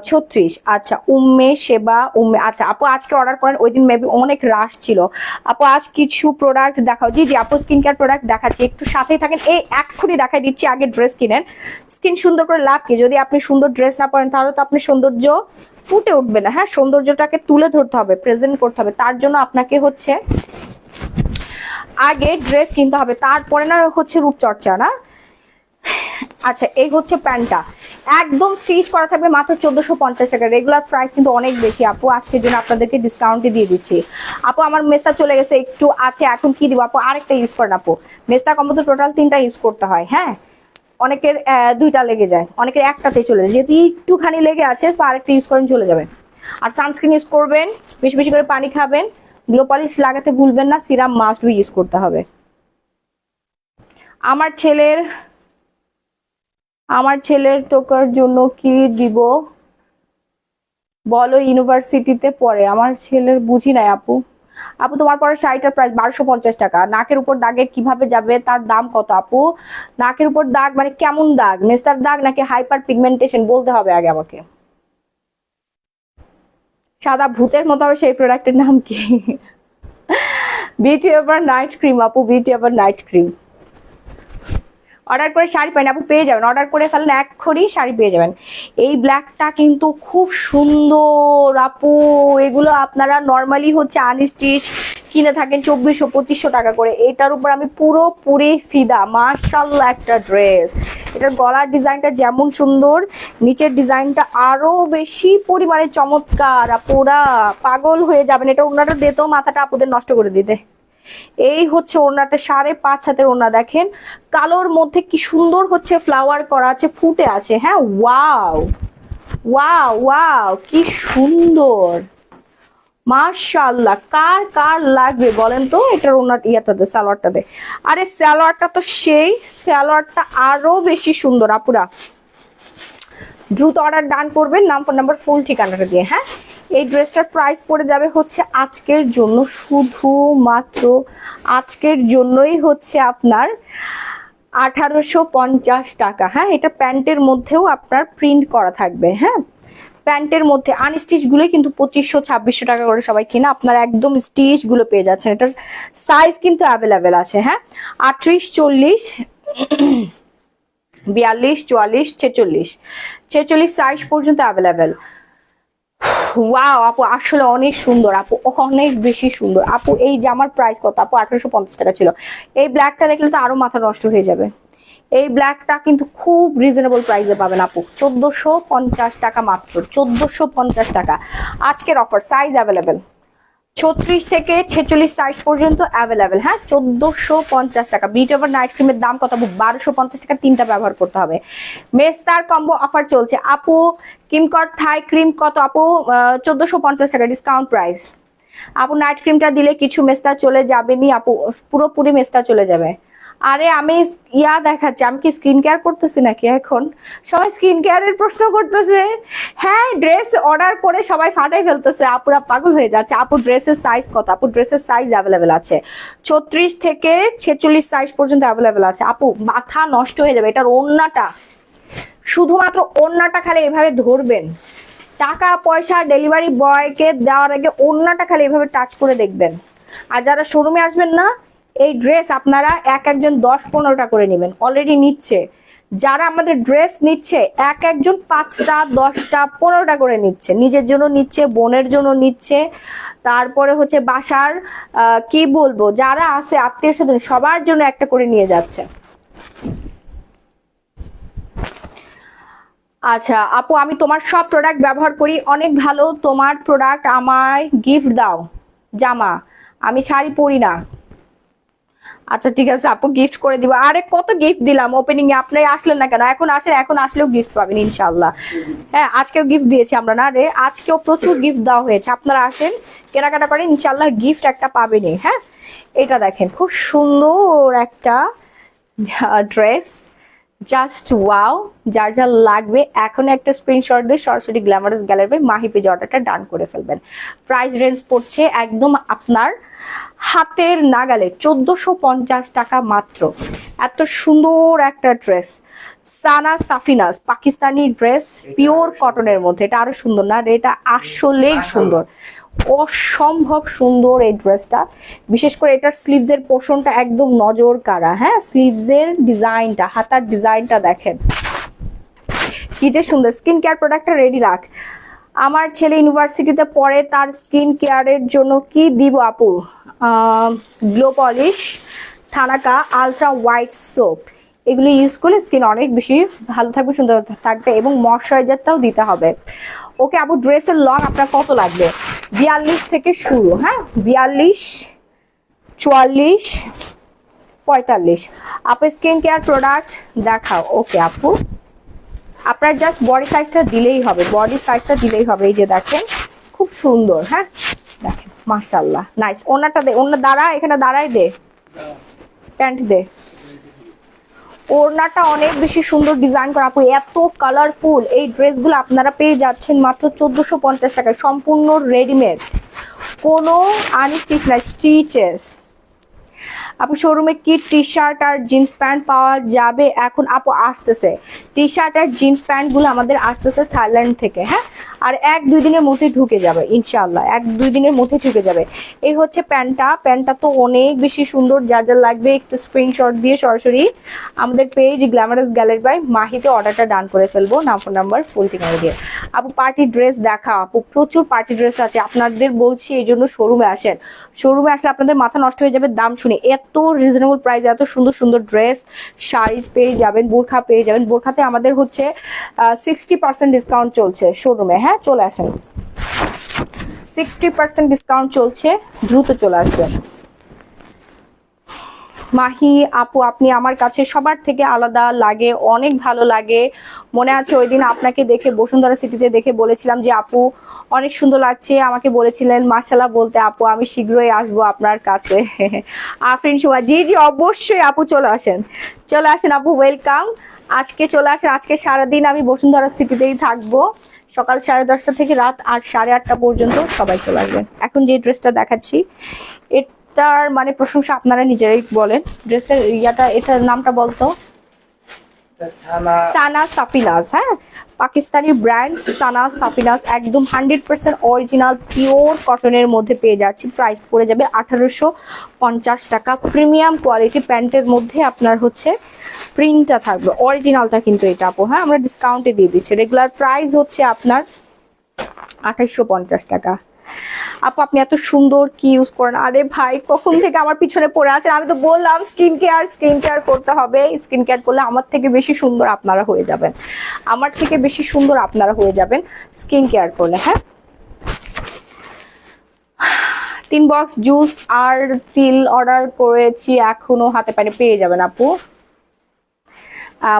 36। আচ্ছা উম্মে সেবা উম্মে, আচ্ছা আপু আজকে অর্ডার করেন, ওই দিন মেবি অনেক রাশ ছিল। আপু আজ কিছু প্রোডাক্ট দেখাও। জি জি আপু, স্কিন কেয়ার প্রোডাক্ট দেখাচ্ছি, একটু সাথেই থাকেন। এই এক্ষুনি দেখাই দিচ্ছি, আগে ড্রেস কিনেন। স্কিন সুন্দর করে লাভ কি, যদি আপনি সুন্দর ড্রেস না পরেন তাহলে তো আপনি সৌন্দর্য ফুটে উঠবে না, হ্যাঁ সৌন্দর্যটাকে তুলে ধরতে হবে, প্রেজেন্ট করতে হবে। তার জন্য আপনাকে হচ্ছে আগে ড্রেস কিনতে হবে, তারপরে না হচ্ছে রূপচর্চা, না। আচ্ছা এই হচ্ছে প্যান্টটা, একদম স্টিচ করা থাকবে, মাত্র 1450 টাকা। রেগুলার প্রাইস কিন্তু অনেক বেশি আপু, আজকের জন্য আপনাদেরকে ডিসকাউন্টে দিয়ে দিচ্ছি। আপু আমার মেস্তা চলে গেছে, একটু আছে, এখন কি দিব আপু? আরেকটা ইউজ করেন আপু, মেস্তা কম্বো তো টোটাল 3টা ইউজ করতে হয়, হ্যাঁ অনেকের 2টা লেগে যায়, অনেকের একটাতেই চলে যায়, যেহেতু একটুখানি লেগে আছে তো আরেকটা ইউজ করেন, চলে যাবে। আর সানস্ক্রিন ইউজ করবেন, বেশি বেশি করে পানি খাবেন, গ্লো পলিশ লাগাতে ভুলবেন না, সিরাম মাস্ট বি ইউজ করতে হবে। আমার ছেলের টোকার জন্য কি দিব বলো? ইউনিভার্সিটিতে পড়ে আমার ছেলের, বুঝি নাই আপু। আপু তোমার পরে শাড়িটার প্রাইস 1250 টাকা। নাকের উপর দাগে কিভাবে যাবে, তার দাম কত আপু? নাকের উপর দাগ মানে কেমন দাগ, মেস্তার দাগ নাকি হাইপার পিগমেন্টেশন, বলতে হবে আগে আমাকে। সাদা ভূতের মতো হবে, সেই প্রোডাক্টের নাম কি? বিউটি এভার নাইট ক্রিম আপু, beauty ever night cream. Order করে শাড়ি পাই না আপু, পেয়ে যাবেন, অর্ডার করে ফেলেন এক্ষুনি শাড়ি পেয়ে যাবেন। এই ব্ল্যাকটা কিন্তু খুব সুন্দর আপু, এগুলো আপনারা নর্মালি হচ্ছে আনস্টিচ কিনে থাকেন 2400-2500 টাকা করে, এটার উপর আমি পুরোপুরি ফিদা। মাশাআল্লাহ একটা ড্রেস, এটার গলার ডিজাইনটা যেমন সুন্দর, নিচের ডিজাইনটা আরো বেশি পরিমাণে চমৎকার। আপুরা পাগল হয়ে যাবেন, এটা ওনাটা দিতেও মাথাটা আপুদের নষ্ট করে দিতে। এই হচ্ছে ওড়নাটা, 5.5 হাতের ওড়না, দেখেন কালোর মধ্যে কি সুন্দর হচ্ছে ফ্লাওয়ার করা আছে, ফুটে আছে, হ্যাঁ ওয়াও ওয়াও ওয়াও কি সুন্দর, মাশাআল্লাহ। কার কার লাগবে বলেন তো এটার ওড়না, ইয়াটাতে সালোয়ারটাতে, আরে সালোয়ারটা তো সেই, সালোয়ারটা আরো বেশি সুন্দর। আপুরা দ্রুত অর্ডার ডান করবেন, নাম ফোন নাম্বার ফুল ঠিকানাটা দিয়ে, হ্যাঁ। এই ড্রেসটার প্রাইস পড়ে যাবে হচ্ছে আজকের জন্য, শুধুমাত্র আজকের জন্যই হচ্ছে আপনার 1850 টাকা, হ্যাঁ। এটা প্যান্টের মধ্যেও আপনার প্রিন্ট করা থাকবে, হ্যাঁ প্যান্টের মধ্যে। আনস্টিচ গুলো কিন্তু 2500-2600 টাকা করে সবাই কিনা, আপনারা একদম স্টিচ গুলো পেয়ে যাচ্ছেন। এটা সাইজ কিন্তু অ্যাভেলেবেল আছে, হ্যাঁ 38, 40, 42, 44, 46 সাইজ পর্যন্ত অ্যাভেলেবেল। ওয়াও আপু আসলে অনেক সুন্দর আপু, অনেক বেশি সুন্দর আপু। এই জামার প্রাইস কত আপু? 1850 টাকা ছিল। এই ব্ল্যাকটা দেখলে তো আরো মাথা নষ্ট হয়ে যাবে। এই ব্ল্যাকটা কিন্তু খুব রিজনেবল প্রাইসে পাবেন আপু, 1450 টাকা মাত্র, 1450 টাকা আজকের অফার। সাইজ অ্যাভেলেবেল 36 থেকে 46 সাইজ পর্যন্ত অ্যাভেলেবেল, হ্যাঁ 1450 টাকা। বিউটি এভার নাইট ক্রিমের দাম কত আপু? 1250 টাকা, 3টা ব্যবহার করতে হবে। মেস্তার কম্বো অফার চলছে আপু। কিমকট থাই ক্রিম কত আপু? 1450 টাকা ডিসকাউন্ট প্রাইস। আপু নাইট ক্রিমটা দিলে কিছু মেস্তা চলে যাবে নি আপু, পুরোপুরি মেস্তা চলে যাবে। আরে আমি দেখাচ্ছি, আমি কি স্কিন কেয়ার করতেছি নাকি এখন? সবাই স্কিন কেয়ারের প্রশ্ন করতেছে। হ্যাঁ, ড্রেস অর্ডার করে সবাই ফাটাই ফেলতেছে, আপুরা পাগল হয়ে যাচ্ছে। আপু ড্রেসের সাইজ কত? আপু ড্রেসের সাইজ অ্যাভেলেবেল আছে 36 থেকে 46 সাইজ পর্যন্ত অ্যাভেলেবেল আছে। আপু মাথা নষ্ট হয়ে যাবে। এটার ওড়নাটা, শুধুমাত্র ওড়নাটা খালি এভাবে ধরবেন, টাকা পয়সা ডেলিভারি বয়কে দেওয়ার আগে ওড়নাটা খালি এভাবে টাচ করে দেখবেন। আর যারা শোরুমে আসবেন না, এই ড্রেস আপনারা একজন 10-15টা করে নেবেন, অলরেডি নিচ্ছে যারা আমাদের ড্রেস নিচ্ছে, একজন 5টা 10টা 15টা করে নিচ্ছে, নিজের জন্য নিচ্ছে, বোনের জন্য নিচ্ছে, তারপরে হচ্ছে বাসার কি বলবো যারা আছে আত্মীয় স্বজন সবার জন্য একটা করে নিয়ে যাচ্ছে। আচ্ছা আপু, আমি তোমার সব প্রোডাক্ট ব্যবহার করি, অনেক ভালো তোমার প্রোডাক্ট, আমায় গিফট দাও জামা, আমি শাড়ি পরি না। আচ্ছা ঠিক আছে আপু, গিফট করে দিব। আরে কত গিফট দিলাম ওপেনিং এ, আপনি আসলেন না কেন? এখন আসেন, এখন আসলেও গিফট পাবেন ইনশাআল্লাহ। হ্যাঁ, আজকেও গিফট দিয়েছি আমরা না রে, আজকেও প্রচুর গিফট দেওয়া হয়েছে। আপনারা আসেন, কেনাকাটা করেন, ইনশাআল্লাহ গিফট একটা পাবেনই। হ্যাঁ, এটা দেখেন খুব সুন্দর একটা ড্রেস, জাস্ট ওয়াও। যার যা লাগবে এখন একটা স্ক্রিনশট দিয়ে সরাসরি গ্ল্যামারাস গ্যালারি মাহি পেজে অর্ডারটা ডান করে ফেলবেন। প্রাইস রেঞ্জ পড়ছে একদম আপনার হাতের নাগালে 1450 টাকা মাত্র। এত সুন্দর একটা ড্রেস, সানা সাফিনাস পাকিস্তানি ড্রেস, পিওর কটনের মধ্যে। এটা আরো সুন্দর না? এটা আসলেই সুন্দর, অসম্ভব সুন্দর এই ড্রেসটা। বিশেষ করে এটার স্লিভসের পোর্শনটা একদম নজর কাড়া। হ্যাঁ, স্লিভসের ডিজাইনটা, হাতার ডিজাইনটা দেখেন কি যে সুন্দর। স্কিন কেয়ার প্রোডাক্টটা রেডি রাখ। আমার ছেলে ইউনিভার্সিটিতে পড়ে, তার স্কিন কেয়ারের জন্য কি দিব আপু? Glow polish, thanaka, ultra white soap, এগুলো ইউজ করলে স্কিন অনেক বেশি ভালো থাকবে, সুন্দর থাকবে, এবং ময়শ্চারাইজারটাও দিতে হবে। ওকে আপু, ড্রেসের লং আপনার কত লাগবে? 42 থেকে শুরু। হ্যাঁ, 42, 44, 45। আপু স্কিন কেয়ার প্রোডাক্ট দেখাও। ওকে আপু, আপনার জাস্ট বডি সাইজটা দিলেই হবে, বডি সাইজটা দিলেই হবে। এই যে দেখেন খুব সুন্দর। হ্যাঁ দেখেন, মাশাআল্লাহ, নাইস। ওনাটা দে, ওনা দাঁড়া, এখানে দাঁড়াই দে, প্যান্ট দে। ওড়নাটা অনেক বেশি সুন্দর ডিজাইন করা আপু, এত কালারফুল। এই ড্রেসগুলো আপনারা পেয়ে যাচ্ছেন মাত্র 1450 টাকায়, সম্পূর্ণ রেডিমেড, কোনো আনস্টিচ না, স্টিচেস। আপু শোরুমে কি টি শার্ট আর জিন্স প্যান্ট পাওয়া যাবে এখন? আপু আসতেছে, টি শার্ট আর জিন্স প্যান্ট গুলো আমাদের আসতেছে থাইল্যান্ড থেকে। হ্যাঁ, আর 1-2 দিনের মধ্যে ঢুকে যাবে ইনশাআল্লাহ, 1-2 দিনের মধ্যে ঢুকে যাবে। এই হচ্ছে প্যান্টটা, প্যান্টটা তো অনেক বেশি সুন্দর। যার যা লাগবে একটু স্ক্রিনশট দিয়ে সরাসরি আমাদের পেজ গ্ল্যামারাস গ্যালারি বাই মাহিতে অর্ডারটা ডান করে ফেলবো, নাম্বার ফুল ঠিকানা দিয়ে। আপু পার্টি ড্রেস দেখা, আপু প্রচুর পার্টি ড্রেস আছে, আপনাদের বলছি এই জন্য শোরুমে আসেন। শোরুমে আসলে আপনাদের মাথা নষ্ট হয়ে যাবে দাম শুনে। এত রিজনেবল প্রাইস, এত সুন্দর সুন্দর ড্রেস, শাড়িজ পেয়ে যাবেন, বোরখা পেয়ে যাবেন। বোরখাতে আমাদের হচ্ছে 60% ডিসকাউন্ট চলছে শোরুমে। হ্যাঁ, চলে আসেন, 60% ডিসকাউন্ট চলছে, দ্রুত চলে আসবেন। মাহি আপু, আপনি আমার কাছে সবার থেকে আলাদা লাগে, অনেক ভালো লাগে। মনে আছে ওই দিন আপনাকে দেখে বসুন্ধরা সিটিতে দেখে বলেছিলাম যে আপু অনেক সুন্দর লাগছে, আমাকে বলেছিলেন মাশাআল্লাহ বলতে। আপু আমি শীঘ্রই আসবো আপনার কাছে। আফরিন সুমা, জি জি অবশ্যই আপু, চলে আসেন, চলে আসেন আপু, ওয়েলকাম। আজকে চলে আসেন, আজকে সারাদিন আমি বসুন্ধরা সিটিতেই থাকবো, সকাল 10:30 থেকে রাত 8-8:30 পর্যন্ত সবাই চলে আসবেন। এখন যে ড্রেসটা দেখাচ্ছি, এটার মানে প্রশংসা আপনারা নিজেরাই বলেন। ড্রেসের ইয়াটা, এটার নামটা বলতো? সানা সাফিনাস। হ্যাঁ, পাকিস্তানি ব্র্যান্ড সানা সাফিনাস, একদম 100% অরিজিনাল পিওর কটনের মধ্যে পেয়ে যাচ্ছি। প্রাইস পড়ে যাবে 1850 টাকা। প্রিমিয়াম কোয়ালিটি প্যান্টের মধ্যে আপনার হচ্ছে প্রিন্টটা থাকবে, অরিজিনালটা কিন্তু এটা আপু। হ্যাঁ, আমরা ডিসকাউন্টে দিয়ে দিচ্ছি। রেগুলার প্রাইস হচ্ছে আপনার 2850 টাকা। আপু আপনি এত সুন্দর কি ইউজ করেন? আরে ভাই, কখন থেকে আমার পিছনে পড়ে আছেন? আমি তো বললাম স্কিন কেয়ার করতে হবে। স্কিন কেয়ার করলে আমার থেকে বেশি সুন্দর আপনারা হয়ে যাবেন, আমার থেকে বেশি সুন্দর আপনারা হয়ে যাবেন স্কিন কেয়ার করলে। হ্যাঁ, 3 বক্স জুস আর তিল অর্ডার করেছি, এখনো হাতে পাইনি, পেয়ে যাবেন আপু।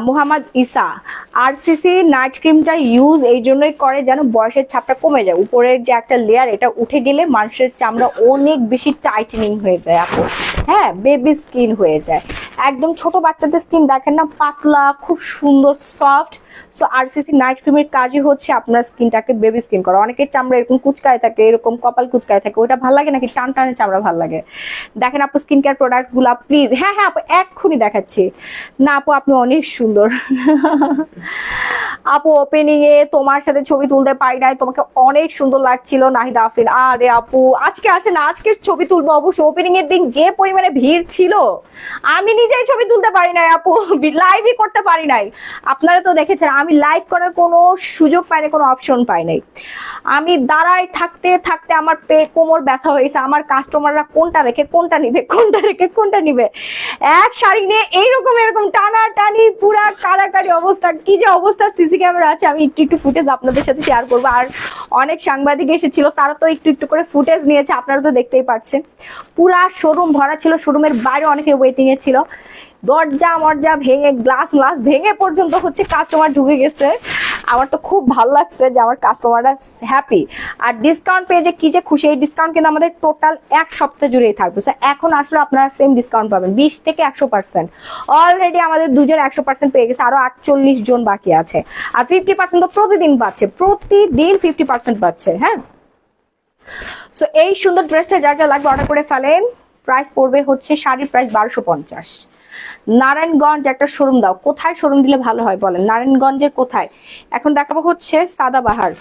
মোহাম্মদ ইসা, আরসিসি নাইট ক্রিমটা ইউজ এই জন্যই করে যেন বয়সের ছাপটা কমে যায়, উপরের যে একটা লেয়ার এটা উঠে গেলে মানুষের চামড়া অনেক বেশি টাইটেনিং হয়ে যায় আপু। হ্যাঁ, বেবি স্কিন হয়ে যায়, একদম ছোট বাচ্চাদের স্কিন দেখেন না, পাতলা খুব সুন্দর সফট। সো আরসিসি নাইট ক্রিমের কাজই হচ্ছে আপনার স্কিনটাকে বেবি স্কিন করা। অনেকের চামড়া এরকম কুচকায় থাকে, এরকম কপাল কুচকায় থাকে, ওটা ভালো লাগে নাকি টান টানে চামড়া ভালো লাগে? দেখেন আপু স্কিন কেয়ার প্রোডাক্ট গুলা প্লিজ। হ্যাঁ হ্যাঁ আপু এক্ষুনি দেখাচ্ছি। না আপু আপনি অনেক সুন্দর। আপু ওপেনিং এ তোমার সাথে ছবি তুলতে পারি নাই, তোমাকে অনেক সুন্দর লাগছিল নাহিদা আফরিন। আরে আপু আজকে আসে না, আজকে ছবি তুলবো অবশ্যই। ওপেনিং এর দিন যে পরিমাণে ভিড় ছিল আমি নিজেই ছবি তুলতে পারি নাই আপু, লাইভই করতে পারি নাই। আপনারা তো দেখেছেন আমি লাইভ করার কোনো সুযোগ পাই নাই, কোনো অপশন পাই নাই। আমি দাঁড়ায় থাকতে থাকতে আমার কোমর ব্যথা হয়েছে। আমার কাস্টমাররা কোনটা রেখে কোনটা নিবে, কোনটা রেখে কোনটা নিবে, এক শাড়ি নিয়ে এইরকম এরকম টানা টানি পুরা কাড়াকাড়ি অবস্থা। কি যে অবস্থা, সিসি ক্যামেরা আছে, আমি একটু একটু ফুটেজ আপনাদের সাথে শেয়ার করবো। আর অনেক সাংবাদিক এসেছিল, তারা তো একটু একটু করে ফুটেজ নিয়েছে, আপনারা তো দেখতেই পাচ্ছেন। পুরা শোরুম ভরা ছিল, শোরুমের বাইরে অনেকে ওয়েটিং এ ছিল, দরজা মরজা ভেঙে গ্লাস ভেঙে পর্যন্ত হচ্ছে কাস্টমার ঢুকে গেছে। আমার তো খুব ভালো লাগছে যে আমার কাস্টমাররা হ্যাপি। আর ডিসকাউন্ট পেয়ে যে কি যে খুশি। এই ডিসকাউন্ট কিন্তু আমাদের টোটাল এক সপ্তাহ জুড়েই থাকবে। এখন আসলে আপনারা সেম ডিসকাউন্ট পাবেন 20 থেকে 100%। অলরেডি আমাদের দুজন 100% পেয়ে গেছে, আরো 48 জন বাকি আছে। আর 50% তো প্রতিদিন পাচ্ছে, প্রতিদিন 50% পাচ্ছে। হ্যাঁ, সো এই সুন্দর ড্রেসটা যার যা লাগবে অর্ডার করে ফেলেন। প্রাইস পড়বে হচ্ছে, শাড়ির প্রাইস 1250। নারায়ণগঞ্জ একটা শোরুম দাও। কোথায় শোরুম দিলে ভালো হয় বলেন? নারায়ণগঞ্জের কোথায়? এখন দেখাবো হচ্ছে সাদাবাহার।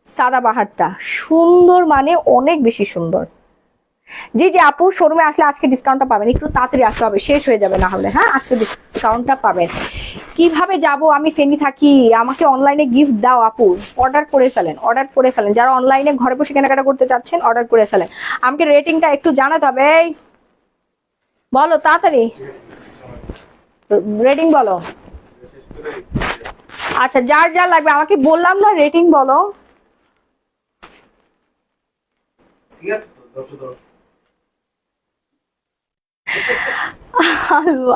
সাদাবাহারটা সুন্দর, মানে অনেক বেশি সুন্দর। জি জি আপু শোরুমে আসলে আজকে ডিসকাউন্টটা পাবেন, একটু তাড়াতাড়ি আসতে হবে, শেষ হয়ে যাবে না হলে। হ্যাঁ, আজকে ডিসকাউন্টটা পাবেন। কিভাবে যাব? আমি ফেনী থাকি, আমাকে অনলাইনে গিফট দাও আপু। অর্ডার করে ফেলেন, অর্ডার করে ফেলেন। যারা অনলাইনে ঘরে বসে কেনাকাটা করতে চাচ্ছেন অর্ডার করে ফেলেন। আমাকে রেটিংটা একটু জানাতে হবে। বলো তাড়াতাড়ি, রেটিং বলো। আচ্ছা যার যা লাগবে আমাকে বললাম না, রেটিং বলো।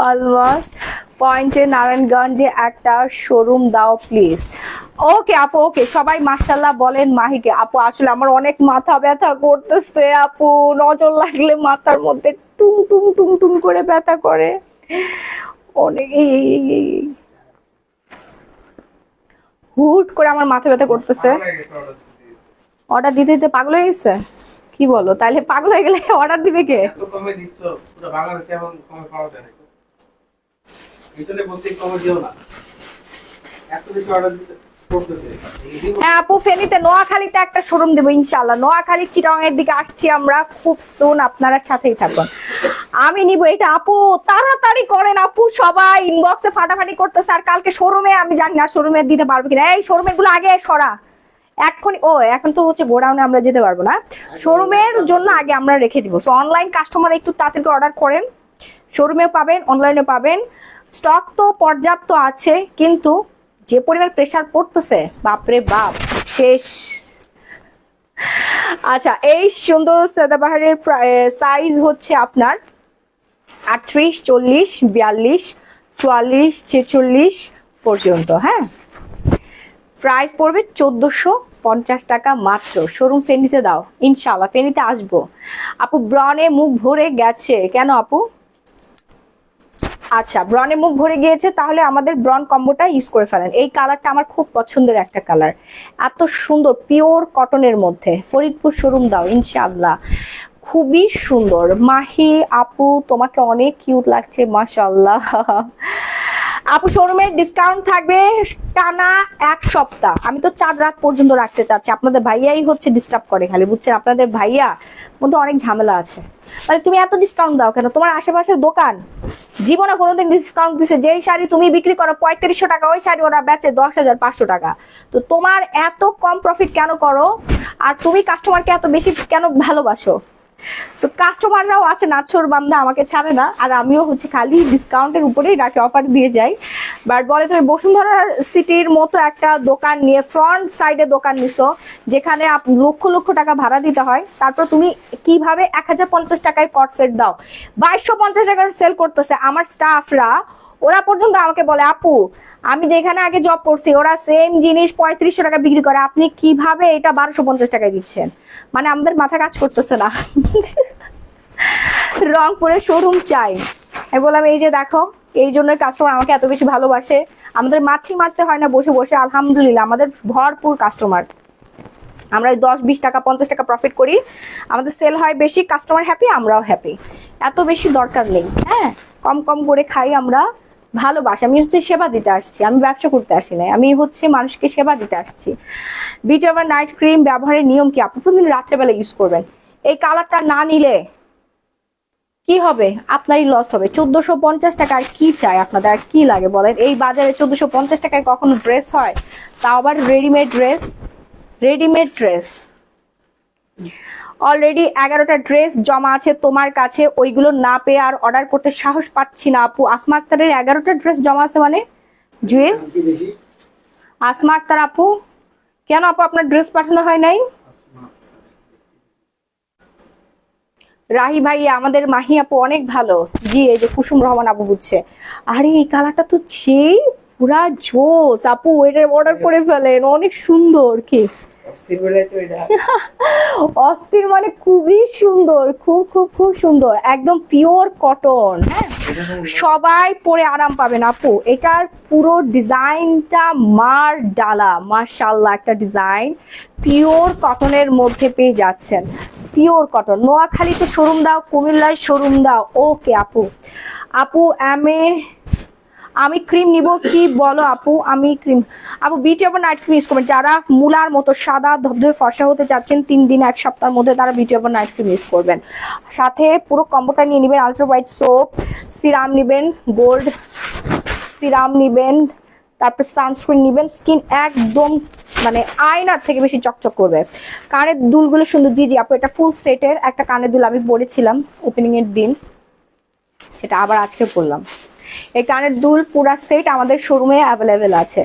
আলমাস পয়েন্টে নারায়ণগঞ্জে একটা শোরুম দাও প্লিজ। ওকে আপু, ওকে। সবাই মাশাআল্লাহ বলেন মাহিকে। আপু আসলে আমার অনেক মাথা ব্যথা করতেছে আপু, নজর লাগলে মাথার মধ্যে টুং টুং টুং টুং করে ব্যথা করে অনেক। হুট করে আমার মাথা ব্যথা করতেছে। অর্ডার দিতে দিতে পাগল হয়ে গেছে? কি বলো? তাইলে পাগল হয়ে গেলে অর্ডার দিবে কে? হ্যাঁ আপু ফেনীতে নোয়াখালীতে একটা শোরুম দেবো ইনশাল্লাহ। নোয়াখালী চিটাং এর দিকে আসছি আমরা খুব সুন, আপনারা সাথেই থাকুন। আমি নিব এটা আপু, তাড়াতাড়ি করেন আপু। সবাই ইনবক্সে ফাটাফাটি করতেছে। আর কালকে শোরুমে আমি জানি না শোরুমে দিতে পারবো কিনা। এই শোরুমে গুলো আগে সরা এক্ষুনি। ও এখন তো হচ্ছে গোডাউনে আমরা যেতে পারবো না, শোরুমের জন্য আগে আমরা রেখে দিব। সো অনলাইন কাস্টমার একটু তাড়াতাড়ি অর্ডার করেন, শোরুমেও পাবেন অনলাইনে পাবেন। স্টক তো পর্যাপ্ত আছে, কিন্তু যে পরিমাণ প্রেসার পড়তেছে বাপরে বাপ শেষ। আচ্ছা এই সুন্দর সাদাবাহারের সাইজ হচ্ছে আপনার 38, 40, 42, 44, 46 পর্যন্ত। হ্যাঁ, প্রাইস পড়বে 1450 টাকা মাত্র। শোরুম ফেনীতে দাও ইনশাল্লাহ, ফেনীতে আসবো। আপু ব্রনে মুখ ভরে গেছে কেন আপু? আচ্ছা ব্রনে মুখ ভরে গিয়েছে, তাহলে আমাদের ব্রন কম্বোটা ইউজ করে ফেলেন। এই কালারটা আমার খুব পছন্দের একটা কালার, এত সুন্দর পিওর কটনের মধ্যে। ফরিদপুর শোরুম দাও ইনশাআল্লাহ, খুবই সুন্দর। মাহি আপু তোমাকে অনেক কিউট লাগছে মাশাআল্লাহ। আপু শোরুমের ডিসকাউন্ট থাকবে টানা এক সপ্তাহ। আমি তো 4 রাত পর্যন্ত রাখতে চাচ্ছি, আপনাদের ভাইয়াই হচ্ছে ডিস্টার্ব করে খালি, বুঝছেন? আপনাদের ভাইয়া মধ্যে অনেক ঝামেলা আছে। মানে তুমি এত ডিসকাউন্ট দাও কেন? তোমার আশেপাশের দোকান জীবনে কোনোদিন ডিসকাউন্ট দিছে? যেই শাড়ি তুমি বিক্রি করো 3500 টাকা, ওই শাড়ি ওরা বেচে 10,500 টাকা। তো তোমার এত কম প্রফিট কেন করো? আর তুমি কাস্টমারকে এত বেশি কেন ভালোবাসো? সো কাস্টমাররাও আছে নাছোর বান্দা, আমাকে ছাড়ে না। আর আমিও হচ্ছে খালি ডিসকাউন্টের উপরেই রাখি, অফার দিয়ে যাই। বাট বলে তুমি বসুন্ধরা সিটির মতো একটা দোকান নিয়ে ফ্রন্ট সাইডে দোকান নিছো, যেখানে লক্ষ লক্ষ টাকা ভাড়া দিতে হয়, তারপর তুমি কিভাবে 1050 টাকায় কট সেট দাও? 2250 টাকার সেল করতেছে আমার স্টাফরা। ওরা পর্যন্ত আমাকে বলে আপু আমি যেখানে আগে জব করছি ওরা সেম জিনিস 3500 টাকা বিক্রি করে, আপনি কিভাবে এটা 1250 টাকায় দিচ্ছেন? মানে আমাদের মাথা কাজ করতেছে না। রংপুরের শোরুম চাই। আমি বললাম এই যে দেখো, এই জন্য কাস্টমার আমাকে এত বেশি ভালোবাসে। আমাদের মাছি মারতে হয় না বসে বসে, আলহামদুলিল্লাহ আমাদের ভরপুর কাস্টমার। আমরা 10-20 টাকা 50 টাকা প্রফিট করি, আমাদের সেল হয় বেশি, কাস্টমার হ্যাপি, আমরাও হ্যাপি। এত বেশি দরকার নেই, হ্যাঁ কম কম করে খাই আমরা, ভালোবাসি। আমি হচ্ছে সেবা দিতে আসছি, আমি ব্যবসা করতে আসি নাই, আমি হচ্ছে মানুষকে সেবা দিতে আসছি। বিউটি ওভার নাইট ক্রিম ব্যবহারের নিয়ম কি? আপনি প্রতিদিন রাত্রেবেলা ইউজ করবেন। এই কালারটা না নিলে কি হবে? আপনারই লস হবে। 1450 টাকা, আর কি চাই আপনাদের, আর কি লাগে বলেন? এই বাজারে 1450 টাকায় কখনো ড্রেস হয়? তাও আবার readymade dress. Readymade dress already 11টা ড্রেস জমা আছে তোমার কাছে, ওইগুলো না পেয়ে আর অর্ডার করতে সাহস পাচ্ছি না আপু। আসমা আক্তারের 11টা ড্রেস জমা আছে মানে? জুয়েল আসমা আক্তার আপু, কেন আপু আপনার ড্রেস পাঠানো হয় নাই? রাহি ভাই আমাদের মাহি আপু অনেক ভালো। জি এই যে কুসুম রহমান আপু বুঝছে। আরে এই কালারটা তো সেই পুরা জোস আপু, এটা অর্ডার করে ফেলেন, অনেক সুন্দর। কি অস্থির মানে খুবই সুন্দর, খুব খুব খুব সুন্দর, একদম পিওর কটন। হ্যাঁ সবাই পরে আরাম পাবেন আপু। এটার পুরো ডিজাইনটা মার ডালা, মাশাআল্লাহ একটা ডিজাইন, পিওর কটনের মধ্যে পেয়ে যাচ্ছেন। Pure cotton. নোয়াখালীতে শোরুম দাও, কুমিল্লায় শোরুম দাও। ওকে আপু। আপু আমি ক্রিম নিব কি বলো আপু? আমি ক্রিম আপু beauty over night cream use করবেন। যারা মুলার মতো সাদা ধবধবে ফর্সা হতে চাচ্ছেন 3 দিন 1 সপ্তাহের মধ্যে, তারা beauty over night cream use করবেন। সাথে পুরো কম্বোটা নিয়ে নেবেন। আলট্রা হোয়াইট সোপ, সিরাম নেবেন, গোল্ড সিরাম নেবেন, তারপর সানস্ক্রিন নেবেন। স্কিন একদম মানে আয়নার থেকে বেশি চকচক করবে। কানের দুলগুলো সুন্দর। জি জি আপু এটা ফুল সেটের একটা কানের দুল আমি পরেছিলাম ওপেনিং এর দিন, সেটা আবার আজকে পরলাম। এই কানের দুল পুরা সেট আমাদের শোরুমে অ্যাভেলেবেল আছে।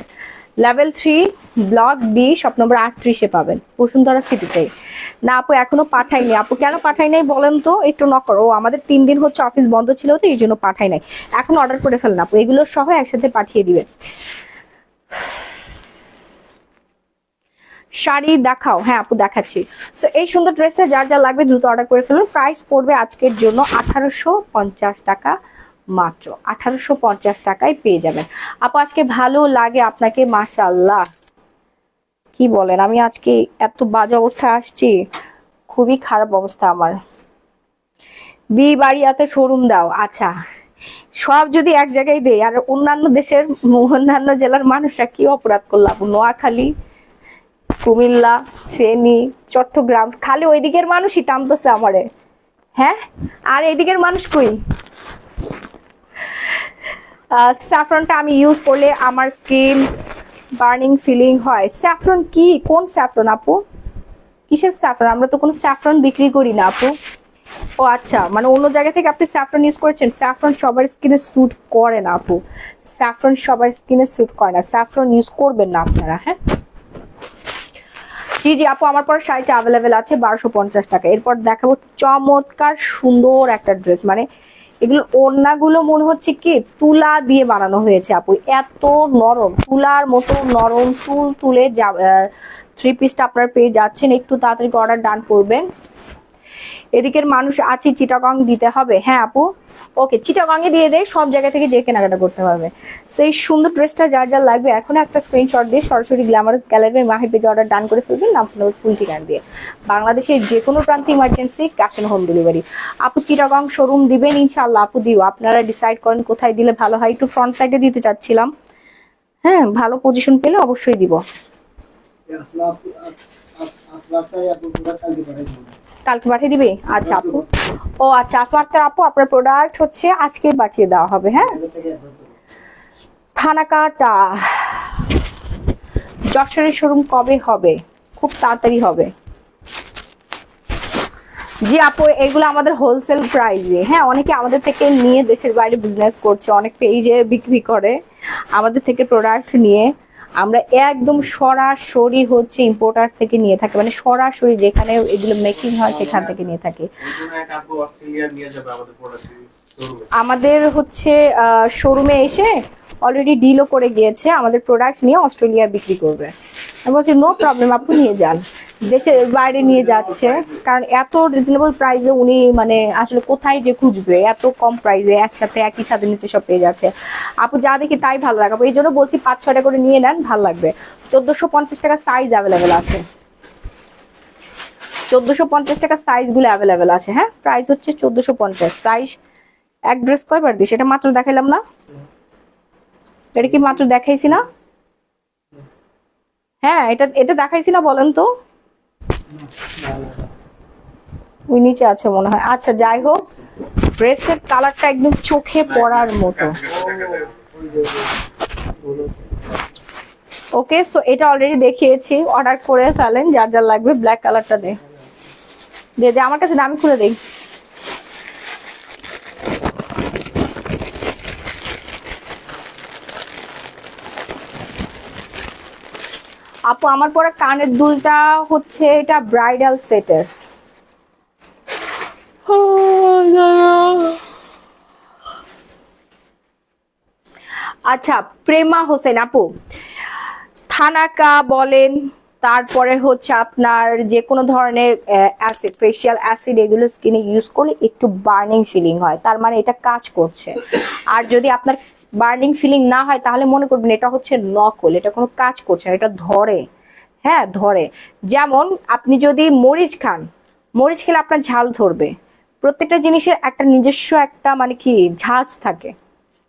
Level 3 block B shop number 38-এ পাবেন, বসুন্ধরা সিটিতে। না আপু এখনো পাঠাইনি। আপু কেন পাঠাই নাই বলেন তো, একটু নক করো। আমাদের 3 দিন হচ্ছে অফিস বন্ধ ছিল তো এই জন্য পাঠাই নাই। এখন অর্ডার করে ফেলেন আপু, এগুলো সহ একসাথে পাঠিয়ে দিবে। শাড়ি দেখাও। হ্যাঁ আপু দেখাচ্ছি। সো এই সুন্দর ড্রেসটা যার যা লাগবে দ্রুত অর্ডার করে ফেলুন। প্রাইস পড়বে আজকের জন্য 1850 টাকা, মাত্র 1850 টাকায় পেয়ে যাবেন। আপু আজকে ভালো লাগে আপনাকে? মাশাআল্লাহ। কি বলেন, আমি আজকে এত বাজে অবস্থায় আসছি, খুবই খারাপ অবস্থা আমার। বি বাড়িয়াতে শোরুম দাও। আচ্ছা সব যদি এক জায়গায় দেয়, আর অন্যান্য দেশের অন্যান্য জেলার মানুষরা কি অপরাধ করলাম? নোয়াখালী, কুমিল্লা, ফেনী, চট্টগ্রাম, খালি ওই দিকের মানুষই টানতেছে আমারে। হ্যাঁ আর এইদিকের মানুষ কই? স্যাফরনটা আমি ইউজ করলে আমার স্কিন বার্নিং ফিলিং হয়। স্যাফরন কি? কোন স্যাফরন আপু? কিসের স্যাফরন? আমরা তো কোনো স্যাফরন বিক্রি করি না আপু। ও আচ্ছা, মানে অন্য জায়গা থেকে আপনি স্যাফরন ইউজ করেছেন। স্যাফরন সবার স্কিনে স্যুট করে না আপু, স্যাফরন সবার স্কিনে স্যুট করে না, স্যাফরন ইউজ করবেন না আপনারা। হ্যাঁ জি জি আপু আমার পর শাড়িটা অ্যাভেলেবেল আছে 1250 টাকা। এরপর দেখাবো চমৎকার সুন্দর একটা ড্রেস, মানে এগুলো ওড়নাগুলো মনে হচ্ছে কি তুলা দিয়ে বানানো হয়েছে আপু, এত নরম, তুলার মতো নরম, তুল তুলে 3 পিসটা আপনারা পেয়ে যাচ্ছেন। একটু তাড়াতাড়ি অর্ডার ডান করবেন। এদিকের মানুষ আছি, চিটাগং দিতে হবে। হ্যাঁ আপু ওকে, চিটাগংয়ে দিয়ে দেয়, সব জায়গা থেকে যে কেনাকাটা করতে পারবে। সেই সুন্দর ড্রেসটা যার যার লাগবে এখন একটা স্ক্রিনশট দিয়ে সরাসরি গ্ল্যামারাস গ্যালারি মাহি পেজে অর্ডার ডান করে ফেলবেন, নাম ফুল ঠিকানা দিয়ে। বাংলাদেশের যে কোনো প্রান্তে emergency cash on home delivery. আপু চিটাগং শোরুম দিবেন? ইনশাল্লাহ আপু দিও, আপনারা ডিসাইড করেন কোথায় দিলে ভালো হয়। একটু ফ্রন্ট সাইডে দিতে চাচ্ছিলাম, হ্যাঁ ভালো পজিশন পেলে অবশ্যই দিব। কালকে পাঠিয়ে দিবে? আচ্ছা আপু। ও আচ্ছা আসমা আক্তার আপু আপনার প্রোডাক্ট হচ্ছে আজকে পাঠিয়ে দেওয়া হবে। হ্যাঁ থানাকাটা যশোরের শোরুম কবে হবে? খুব তাড়াতাড়ি হবে। জি আপু এগুলো আমাদের হোলসেল প্রাইসে। হ্যাঁ অনেকে আমাদের থেকে নিয়ে দেশের বাইরে বিজনেস করছে, অনেক পেজে বিক্রি করে আমাদের থেকে প্রোডাক্ট নিয়ে। আমরা একদম সরাসরি হচ্ছে ইম্পোর্টার থেকে নিয়ে থাকি, মানে সরাসরি যেখানে এগুলো মেকিং হয় সেখান থেকে নিয়ে থাকি। আমাদের হচ্ছে শোরুমে এসে অলরেডি ডিলও করে গিয়েছে, আমাদের প্রোডাক্ট নিয়ে অস্ট্রেলিয়া বিক্রি করবে। আমি বলছি নো প্রবলেম, আপনি নিয়ে যান, দেশের বাইরে নিয়ে যাচ্ছে। কারণ এত রিজনেবল প্রাইসে উনি মানে আসলে কোথায় যে খুঁজবে এত কম প্রাইসে, একসাথে একই সাথে নিচে সব পেয়ে যাচ্ছে। আপু যা দেখি তাই ভালো লাগে, এই জন্য বলছি 5-6টা করে নিয়ে নেন, ভালো লাগবে। 1450 টাকা সাইজ অ্যাভেলেবেল আছে, 1450 টাকা সাইজ গুলো অ্যাভেলেবেল আছে। হ্যাঁ, প্রাইস হচ্ছে 1450। সাইজ এক ড্রেস কয়বার দিস, এটা মাত্র দেখাইলাম না? এটা কি মাত্র দেখাইছি না? হ্যাঁ, এটা এটা দেখাইছি না বলেন তো? ওই নিচে আছে মনে হয়। আচ্ছা যাই হোক, ড্রেসের কালারটা একদম চোখে পড়ার মতো। ওকে, সো এটা অলরেডি দেখিয়েছি, অর্ডার করে ফেলেন যার যার লাগবে। ব্ল্যাক কালারটা দে দে দে আমার কাছে, আমি খুলে দেই। আপু আমার পরে কানের দুলটা হচ্ছে এটা ব্রাইডাল সেটের। আচ্ছা, প্রেমা হোসেন আপু, থানাকা বলেন, তারপরে হচ্ছে আপনার যে কোনো ধরনের অ্যাসিড, ফেশিয়াল অ্যাসিড, এগুলো স্কিনে ইউজ করলে একটু বার্নিং ফিলিং হয়, তার মানে এটা কাজ করছে। আর যদি আপনার বার্নিং ফিলিং না হয় তাহলে মনে করবেন এটা হচ্ছে নকল, এটা কোনো কাজ করছে না, এটা ধরে। হ্যাঁ ধরে। যেমন আপনি যদি মরিচ খান, মরিচ খেলে আপনার ঝাল ধরবে। প্রত্যেকটা জিনিসের একটা নিজস্ব একটা মানে কি ঝাঁজ থাকে,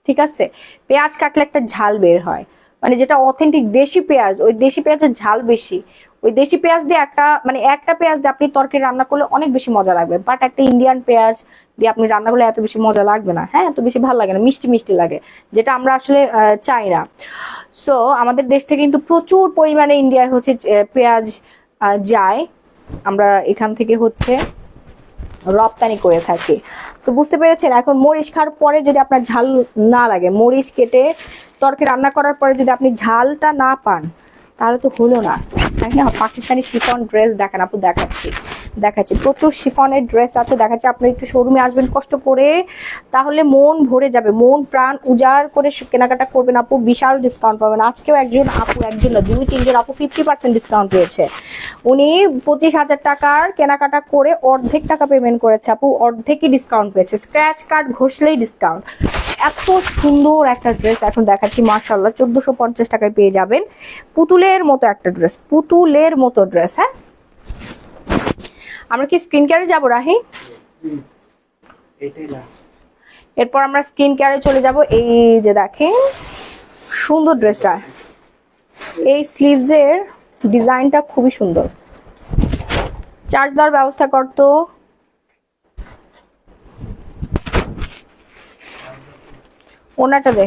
ঠিক আছে? পেঁয়াজ কাটলে একটা ঝাল বের হয়, মানে যেটা অথেন্টিক দেশি পেঁয়াজ, ওই দেশি পেঁয়াজের ঝাল বেশি। ওই দেশি পেঁয়াজ দিয়ে একটা মানে একটা পেঁয়াজ দিয়ে আপনি তরকারি রান্না করলে অনেক বেশি মজা লাগবে, বাট একটা ইন্ডিয়ান পেঁয়াজ দিয়ে আপনি রান্না করলে এত বেশি মজা লাগবে না। হ্যাঁ, এত বেশি ভালো লাগে না, মিষ্টি মিষ্টি লাগে, যেটা আমরা আসলে চাই না। সো আমাদের দেশ থেকে কিন্তু প্রচুর পরিমাণে ইন্ডিয়ায় হচ্ছে পেঁয়াজ যায়, আমরা এখান থেকে হচ্ছে রপ্তানি করে থাকি। তো বুঝতে পেরেছেন? এখন মরিচ খাওয়ার পরে যদি আপনার ঝাল না লাগে, মরিচ কেটে তরকারি রান্না করার পরে যদি আপনি ঝালটা না পান, তাহলে তো হলো না, তাই না? পাকিস্তানি শিফন ড্রেস দেখেন আপু, দেখাচ্ছি প্রচুর শিফনের ড্রেস আছে, দেখাচ্ছি। আপনি একটু শোরুমে আসবেন কষ্ট করে, তাহলে মন ভরে যাবে, মন প্রাণ উজাড় করে কেনাকাটা করবেন আপু, বিশাল ডিসকাউন্ট পাবেন। আজকেও একজন আপু, একজন না 2-3 জন আপু 50% ডিসকাউন্ট পেয়েছে। উনি 25,000 টাকার কেনাকাটা করে অর্ধেক টাকা পেমেন্ট করেছে আপু, অর্ধেকই ডিসকাউন্ট পেয়েছে, স্ক্র্যাচ কার্ড ঘষলেই ডিসকাউন্ট। এত সুন্দর একটা ড্রেস এখন দেখাচ্ছি, মাশাআল্লাহ 1450 টাকায় পেয়ে যাবেন। পুতুলের মতো একটা ড্রেস, পুতুলের মতো ড্রেস। হ্যাঁ, আমরা কি স্কিন কেয়ারে যাবো রাহি? এরপর আমরা স্কিন কেয়ারে চলে যাব। এই যে দেখেন সুন্দর ড্রেসটা, এই স্লিভসের ডিজাইনটা খুবই সুন্দর। চার্জ দেওয়ার ব্যবস্থা করতো, ওনাটা দে।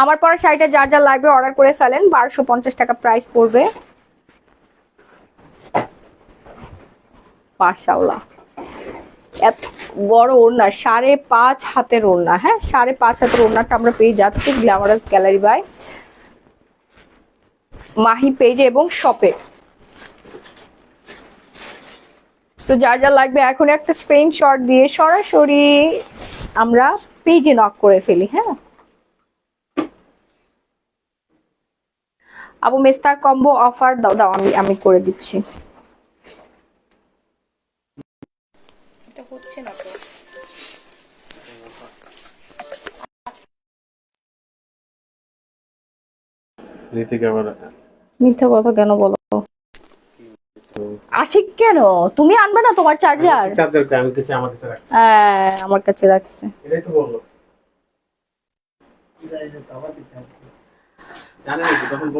আমার পরে শাড়িটা যার যার লাগবে অর্ডার করে ফেলেন, 1250 টাকা প্রাইস পড়বে। মাশাআল্লাহ, এত বড় ওড়না, 5.5 হাতের ওড়না। হ্যাঁ, 5.5 হাতের ওড়নাটা আমরা পেয়ে যাচ্ছি গ্ল্যামারাস গ্যালারি বাই মাহি পেজে এবং শপে। সো যার যা লাগবে এখন একটা স্ক্রিনশট দিয়ে সরাসরি আমরা পেজে নক করে ফেলি। হ্যাঁ আবু, মেস্তা কম্বো অফার দাও দাও, আমি করে দিচ্ছি। এটা হচ্ছে না তো, মিথ্যা কথা কেন বলো? আশিক কেন, তুমি আনবে না তোমার চার্জার? হ্যাঁ, আমার কাছে রাখছে।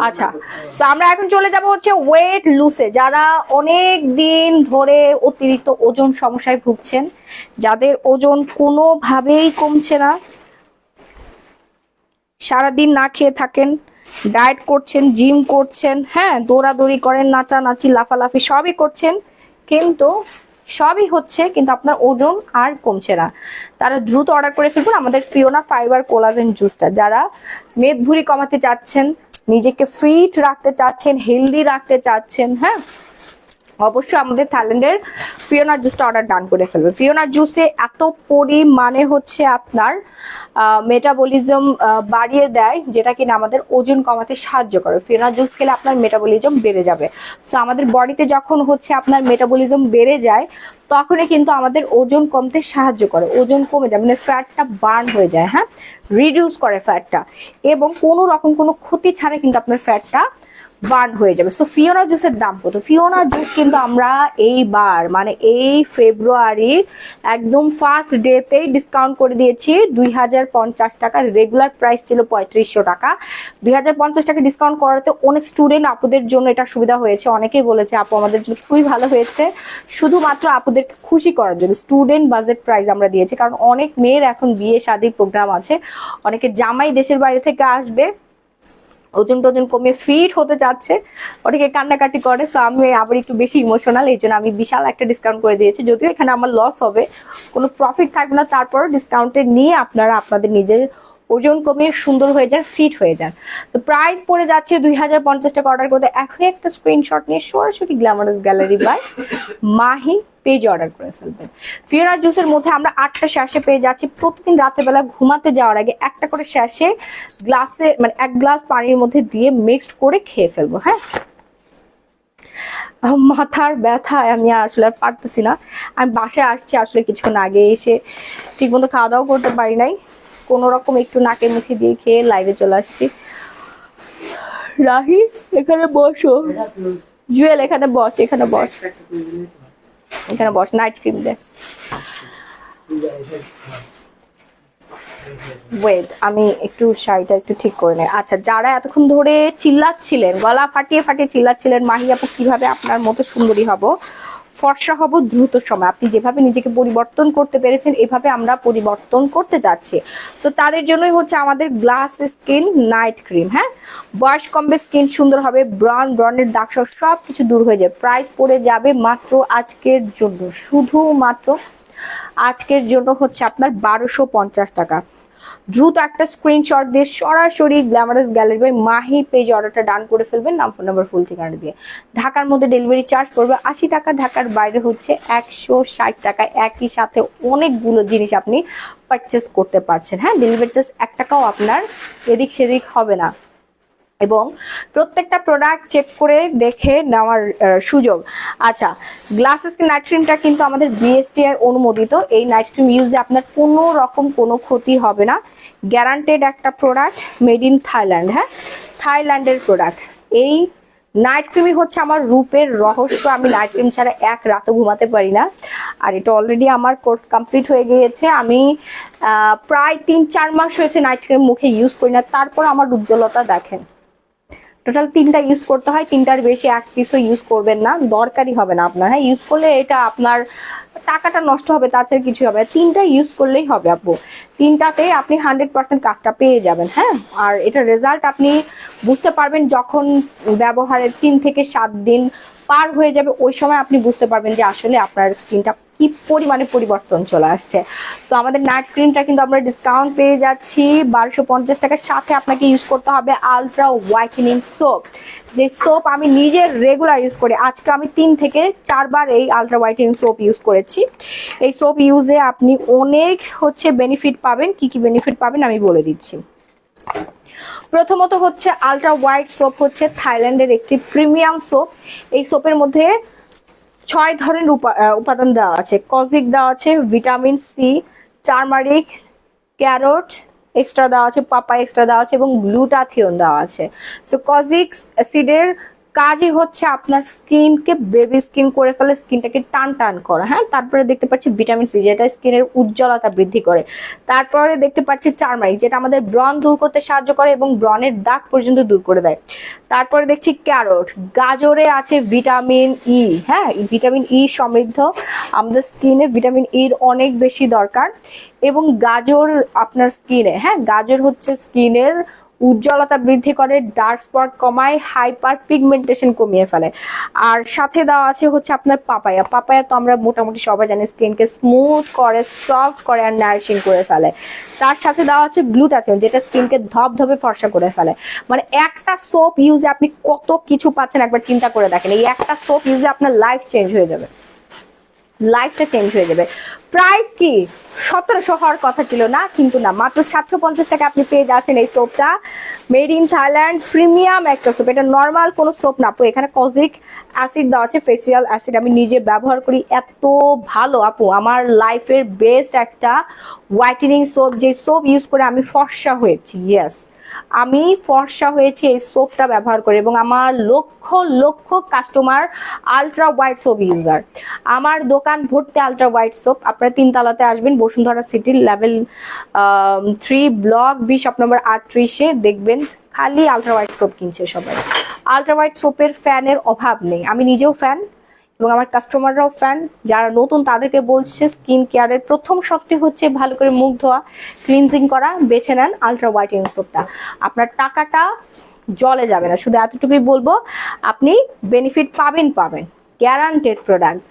আচ্ছা, তো আমরা এখন চলে যাব হচ্ছে ওয়েট লুসে। যারা অনেক দিন ধরে অতিরিক্ত ওজন সমস্যায় ভুগছেন, যাদের ওজন কোনোভাবেই কমছে না, সারাদিন না খেয়ে থাকেন, ডায়েট করছেন, জিম করছেন, হ্যাঁ দৌড়াদৌড়ি করেন, নাচানাচি লাফালাফি সবই করছেন, কিন্তু সবই হচ্ছে কিন্তু আপনার ওজন আর কমছে না, তারা দ্রুত অর্ডার করে ফেলবেন আমাদের ফিওনা ফাইবার কোলাজেন জুসটা। যারা মেদভুঁড়ি কমাতে চাচ্ছেন, নিজেকে ফিট রাখতে চাচ্ছেন, হেলদি রাখতে চাচ্ছেন, হ্যাঁ অবশ্যই আমাদের থাইল্যান্ডের ফিওনা জুসটা অর্ডার ডান করে ফেলবে। ফিওনা জুসে এত পরিমাণে হচ্ছে আপনার মেটাবলিজম বাড়িয়ে দেয়, যেটা কিনা আমাদের ওজন কমাতে সাহায্য করে। ফিওনা জুস খেলে আপনার মেটাবলিজম বেড়ে যাবে। সো আমাদের বডিতে যখন হচ্ছে আপনার মেটাবলিজম বেড়ে যায়, তখনই কিন্তু আমাদের ওজন কমতে সাহায্য করে, ওজন কমে যায়, মানে ফ্যাটটা বার্ন হয়ে যায়, হ্যাঁ, রিডিউস করে ফ্যাটটা, এবং কোনো রকম কোনো ক্ষতি ছাড়া কিন্তু আপনার ফ্যাটটা বার্ন হয়ে যাবে। সো ফিওনা জুসের দাম কত? ফিওনা জুস কিন্তু আমরা এইবার মানে এই ফেব্রুয়ারির একদম ফার্স্ট ডেতেই ডিসকাউন্ট করে দিয়েছি 2050 টাকা। রেগুলার প্রাইস ছিল 3500 টাকা। 2050 টাকা ডিসকাউন্ট করাতে অনেক স্টুডেন্ট আপুদের জন্য এটা সুবিধা হয়েছে। অনেকেই বলেছে আপু আমাদের জন্য খুবই ভালো হয়েছে, শুধুমাত্র আপুদেরকে খুশি করার জন্য স্টুডেন্ট বাজেট প্রাইস আমরা দিয়েছি। কারণ অনেক মেয়ের এখন বিয়ে শাদীর প্রোগ্রাম আছে, অনেকে জামাই দেশের বাইরে থেকে আসবে, ওজন টোজন কমিয়ে ফিট হতে যাচ্ছে, অনেকে কান্নাকাটি করে। সো আমি আবার একটু বেশি ইমোশনাল, এই জন্য আমি বিশাল একটা ডিসকাউন্ট করে দিয়েছি। যদিও এখানে আমার লস হবে, কোনো প্রফিট থাকবে না, তারপরও ডিসকাউন্টে নিয়ে আপনারা আপনাদের নিজের ওজন কমিয়ে সুন্দর হয়ে যান, ফিট হয়ে যান। তো প্রাইস পড়ে যাচ্ছে 2050 টাকা। অর্ডার করতে এখনই একটা স্ক্রিনশট নিয়ে সরাসরি গ্ল্যামারাস গ্যালারি বাই মাহি পেজে অর্ডার করে ফেলবেন। ফিওনা জুসের মধ্যে আমরা 8টা স্যাশে পেয়ে যাচ্ছি। প্রতিদিন রাতের ঘুমাতে যাওয়ার আগে একটা করে স্যাশে গ্লাসে মানে 1 গ্লাস পানির মধ্যে দিয়ে মিক্সড করে খেয়ে ফেলবো। হ্যাঁ, মাথার ব্যথায় আমি আসলে আর পারতেছি না। আমি বাসায় আসছি আসলে কিছুক্ষণ আগে, এসে ঠিক মতো খাওয়া দাওয়া করতে পারি নাই, কোনো রকম একটু নাকের মুখে দিয়ে খেয়ে লাইভে চলে আসছি। রাহি এখানে বসো, জুয়েল এখানে বস, এখানে বস, এখানে বস, নাইট ক্রিম দে। ওয়েট, আমি একটু শাড়িটা একটু ঠিক করে নেই। আচ্ছা, যারা এতক্ষণ ধরে চিল্লাচ্ছিলেন, গলা ফাটিয়ে ফাটিয়ে চিল্লাচ্ছিলেন মাহি আপু কিভাবে আপনার মতো সুন্দরী হব, ফর্সা হব দ্রুত সময়, আপনি যেভাবে নিজেকে পরিবর্তন করতে পেরেছেন এভাবে আমরা পরিবর্তন করতে যাচ্ছি। তো তাদের জন্যই হচ্ছে আমাদের গ্লাস স্কিন নাইট ক্রিম। হ্যাঁ, বয়স কমবে, স্কিন সুন্দর হবে, ব্রণের দাগ সব কিছু দূর হয়ে যাবে। প্রাইস পড়ে যাবে মাত্র আজকের জন্য, শুধুমাত্র আজকের জন্য হচ্ছে আপনার 1250 টাকা। দ্রুত একটা স্ক্রিনশট দিয়ে সরাসরি glamorous gallery by Mahi page অর্ডারটা ডান করে ফেলবেন, নাম ফোন নাম্বার ফুল ঠিকানা দিয়ে। ঢাকার মধ্যে ডেলিভারি চার্জ পড়বে 80 টাকা, ঢাকার বাইরে হচ্ছে 160 টাকা। একই সাথে অনেকগুলো জিনিস আপনি পারচেস করতে পারছেন। হ্যাঁ, ডেলিভারি চার্জ 1 টাকাও আপনার এদিক সেদিক হবে না, এবং প্রত্যেকটা প্রোডাক্ট চেক করে দেখে নেওয়ার সুযোগ। আচ্ছা, গ্লাস স্কিন নাইট ক্রিমটা কিন্তু আমাদের বিএসটিআই অনুমোদিত। এই নাইট ক্রিম ইউজে আপনার কোনো রকম কোনো ক্ষতি হবে না, গ্যারান্টেড একটা প্রোডাক্ট, মেড ইন থাইল্যান্ড। হ্যাঁ, থাইল্যান্ডের প্রোডাক্ট। এই নাইট ক্রিমই হচ্ছে আমার রূপের রহস্য। আমি নাইট ক্রিম ছাড়া এক রাতও ঘুমাতে পারি না, আর এটা অলরেডি আমার কোর্স কমপ্লিট হয়ে গিয়েছে। আমি প্রায় 3-4 মাস হয়েছে নাইট ক্রিম মুখে ইউজ করি না, তারপর আমার উজ্জ্বলতা দেখেন। টোটাল 3টা ইউজ করতে হয়, 3টার বেশি 1 পিসও ইউজ করবেন না, দরকারই হবে না আপনার। হ্যাঁ, ইউজ করলে এটা আপনার টাকাটা নষ্ট হবে, তাছাড়া কিছু হবে না। 3টা ইউজ করলেই হবে আপু, 3টাতে আপনি 100% কাজটা পেয়ে যাবেন। হ্যাঁ, আর এটা রেজাল্ট আপনি বুঝতে পারবেন যখন ব্যবহারের 3 থেকে 7 দিন পার হয়ে যাবে, ওই সময় আপনি বুঝতে পারবেন যে আসলে আপনার স্কিনটা কি পরিমাণে পরিবর্তন চলে আসছে। তো আমাদের নাইট ক্রিমটা কিন্তু আমরা ডিসকাউন্ট পেয়ে যাচ্ছি 1250 টাকার। সাথে আপনাকে ইউজ করতে হবে আলট্রা হোয়াইটেনিং সোপ, যে সোপ আমি নিজে রেগুলার ইউজ করি। আজকে আমি 3 থেকে 4 বার এই আলট্রা হোয়াইটেনিং সোপ ইউজ করেছি। এই সোপ ইউজে আপনি অনেক হচ্ছে বেনিফিট পাবেন। কি কি বেনিফিট পাবেন আমি বলে দিচ্ছি। প্রথমত হচ্ছে আলট্রা হোয়াইট সোপ হচ্ছে থাইল্যান্ডের একটি প্রিমিয়াম সোপ। এই সোপের মধ্যে 6 ধরনের উপাদান দেওয়া আছে। কজিক দেওয়া আছে, vitamin C, turmeric, carrot extra দেওয়া আছে, পাপায়া এক্সট্রা দেওয়া আছে, এবং গ্লুটাথিয়ন দেওয়া আছে। সো কজিক অ্যাসিডের কাজই হচ্ছে আপনার স্কিনকে বেবি স্কিন করে ফেলে, স্কিনটাকে টান টান করা। হ্যাঁ, তারপরে দেখতে পাচ্ছি ভিটামিন সি, যেটা স্কিনের উজ্জ্বলতা বৃদ্ধি করে। তারপরে দেখতে পাচ্ছি টারমারিক, যেটা আমাদের ব্রণ দূর করতে সাহায্য করে এবং ব্রণের দাগ পর্যন্ত দূর করে দেয়। তারপরে দেখছি ক্যারট, গাজরে আছে ভিটামিন ই। হ্যাঁ, ভিটামিন ই সমৃদ্ধ, আমাদের স্কিনে ভিটামিন ইর অনেক বেশি দরকার। এবং গাজর আপনার স্কিনে, হ্যাঁ, গাজর হচ্ছে স্কিনের উজ্জ্বলতা বৃদ্ধি করে, ডার্ক স্পট কমায়, হাইপার পিগমেন্টেশন কমিয়ে ফেলে। আর সাথে দেওয়া আছে হচ্ছে আপনার পাপায়া। পাপায়া তো আমরা মোটামুটি সবাই জানি স্কিনকে স্মুথ করে, সফট করে আর নারিশিং করে ফেলে। তার সাথে দেওয়া আছে গ্লুটাথিয়ন, যেটা স্কিনকে ধপধপে ফর্সা করে ফেলে। মানে একটা সোপ ইউজে আপনি কত কিছু পাচ্ছেন একবার চিন্তা করে দেখেন। এই একটা সোপ ইউজে আপনার লাইফ চেঞ্জ হয়ে যাবে, লাইফটা চেঞ্জ হয়ে যাবে। প্রাইস কি 1700 হওয়ার কথা ছিল না, কিন্তু না, মাত্র 750 টাকা আপনি পেয়ে যাচ্ছেন এই সোপটা। মেড ইন থাইল্যান্ড, প্রিমিয়াম একটা সোপ। এটা নর্মাল কোনো সোপ না আপু, এখানে কজিক অ্যাসিড দেওয়া আছে, ফেসিয়াল অ্যাসিড। আমি নিজে ব্যবহার করি, এত ভালো আপু, আমার লাইফের বেস্ট একটা হোয়াইটেনিং সোপ, যে সোপ ইউজ করে আমি ফর্সা হয়েছি। ইয়েস, আমি ফর্সা হয়েছি এই সোপটা ব্যবহার করে, এবং আমার lakh lakh customer ultra white soap user. আমার দোকান ভর্তি আলট্রা হোয়াইট সোপ। আপনারা 3 তলাতে আসবেন, বসুন্ধরা সিটির লেভেল 3 ব্লক 20 শপ নম্বর 38-এ দেখবেন খালি আলট্রা হোয়াইট সোপ কিনছে সবাই। আলট্রা হোয়াইট সোপের ফ্যানের অভাব নেই, আমি নিজেও ফ্যান এবং আমার কাস্টমাররাও ফ্যান। যারা নতুন তাদেরকে বলছে স্কিন কেয়ারের প্রথম শক্তি হচ্ছে ভালো করে মুখ ধোয়া, ক্লিনজিং করা, বেছে নেন আলট্রা হোয়াইটেনিং সোপটা। আপনার টাকাটা জলে যাবে না, শুধু এতটুকুই বলবো, আপনি বেনিফিট পাবেন, গ্যারান্টেড প্রোডাক্ট।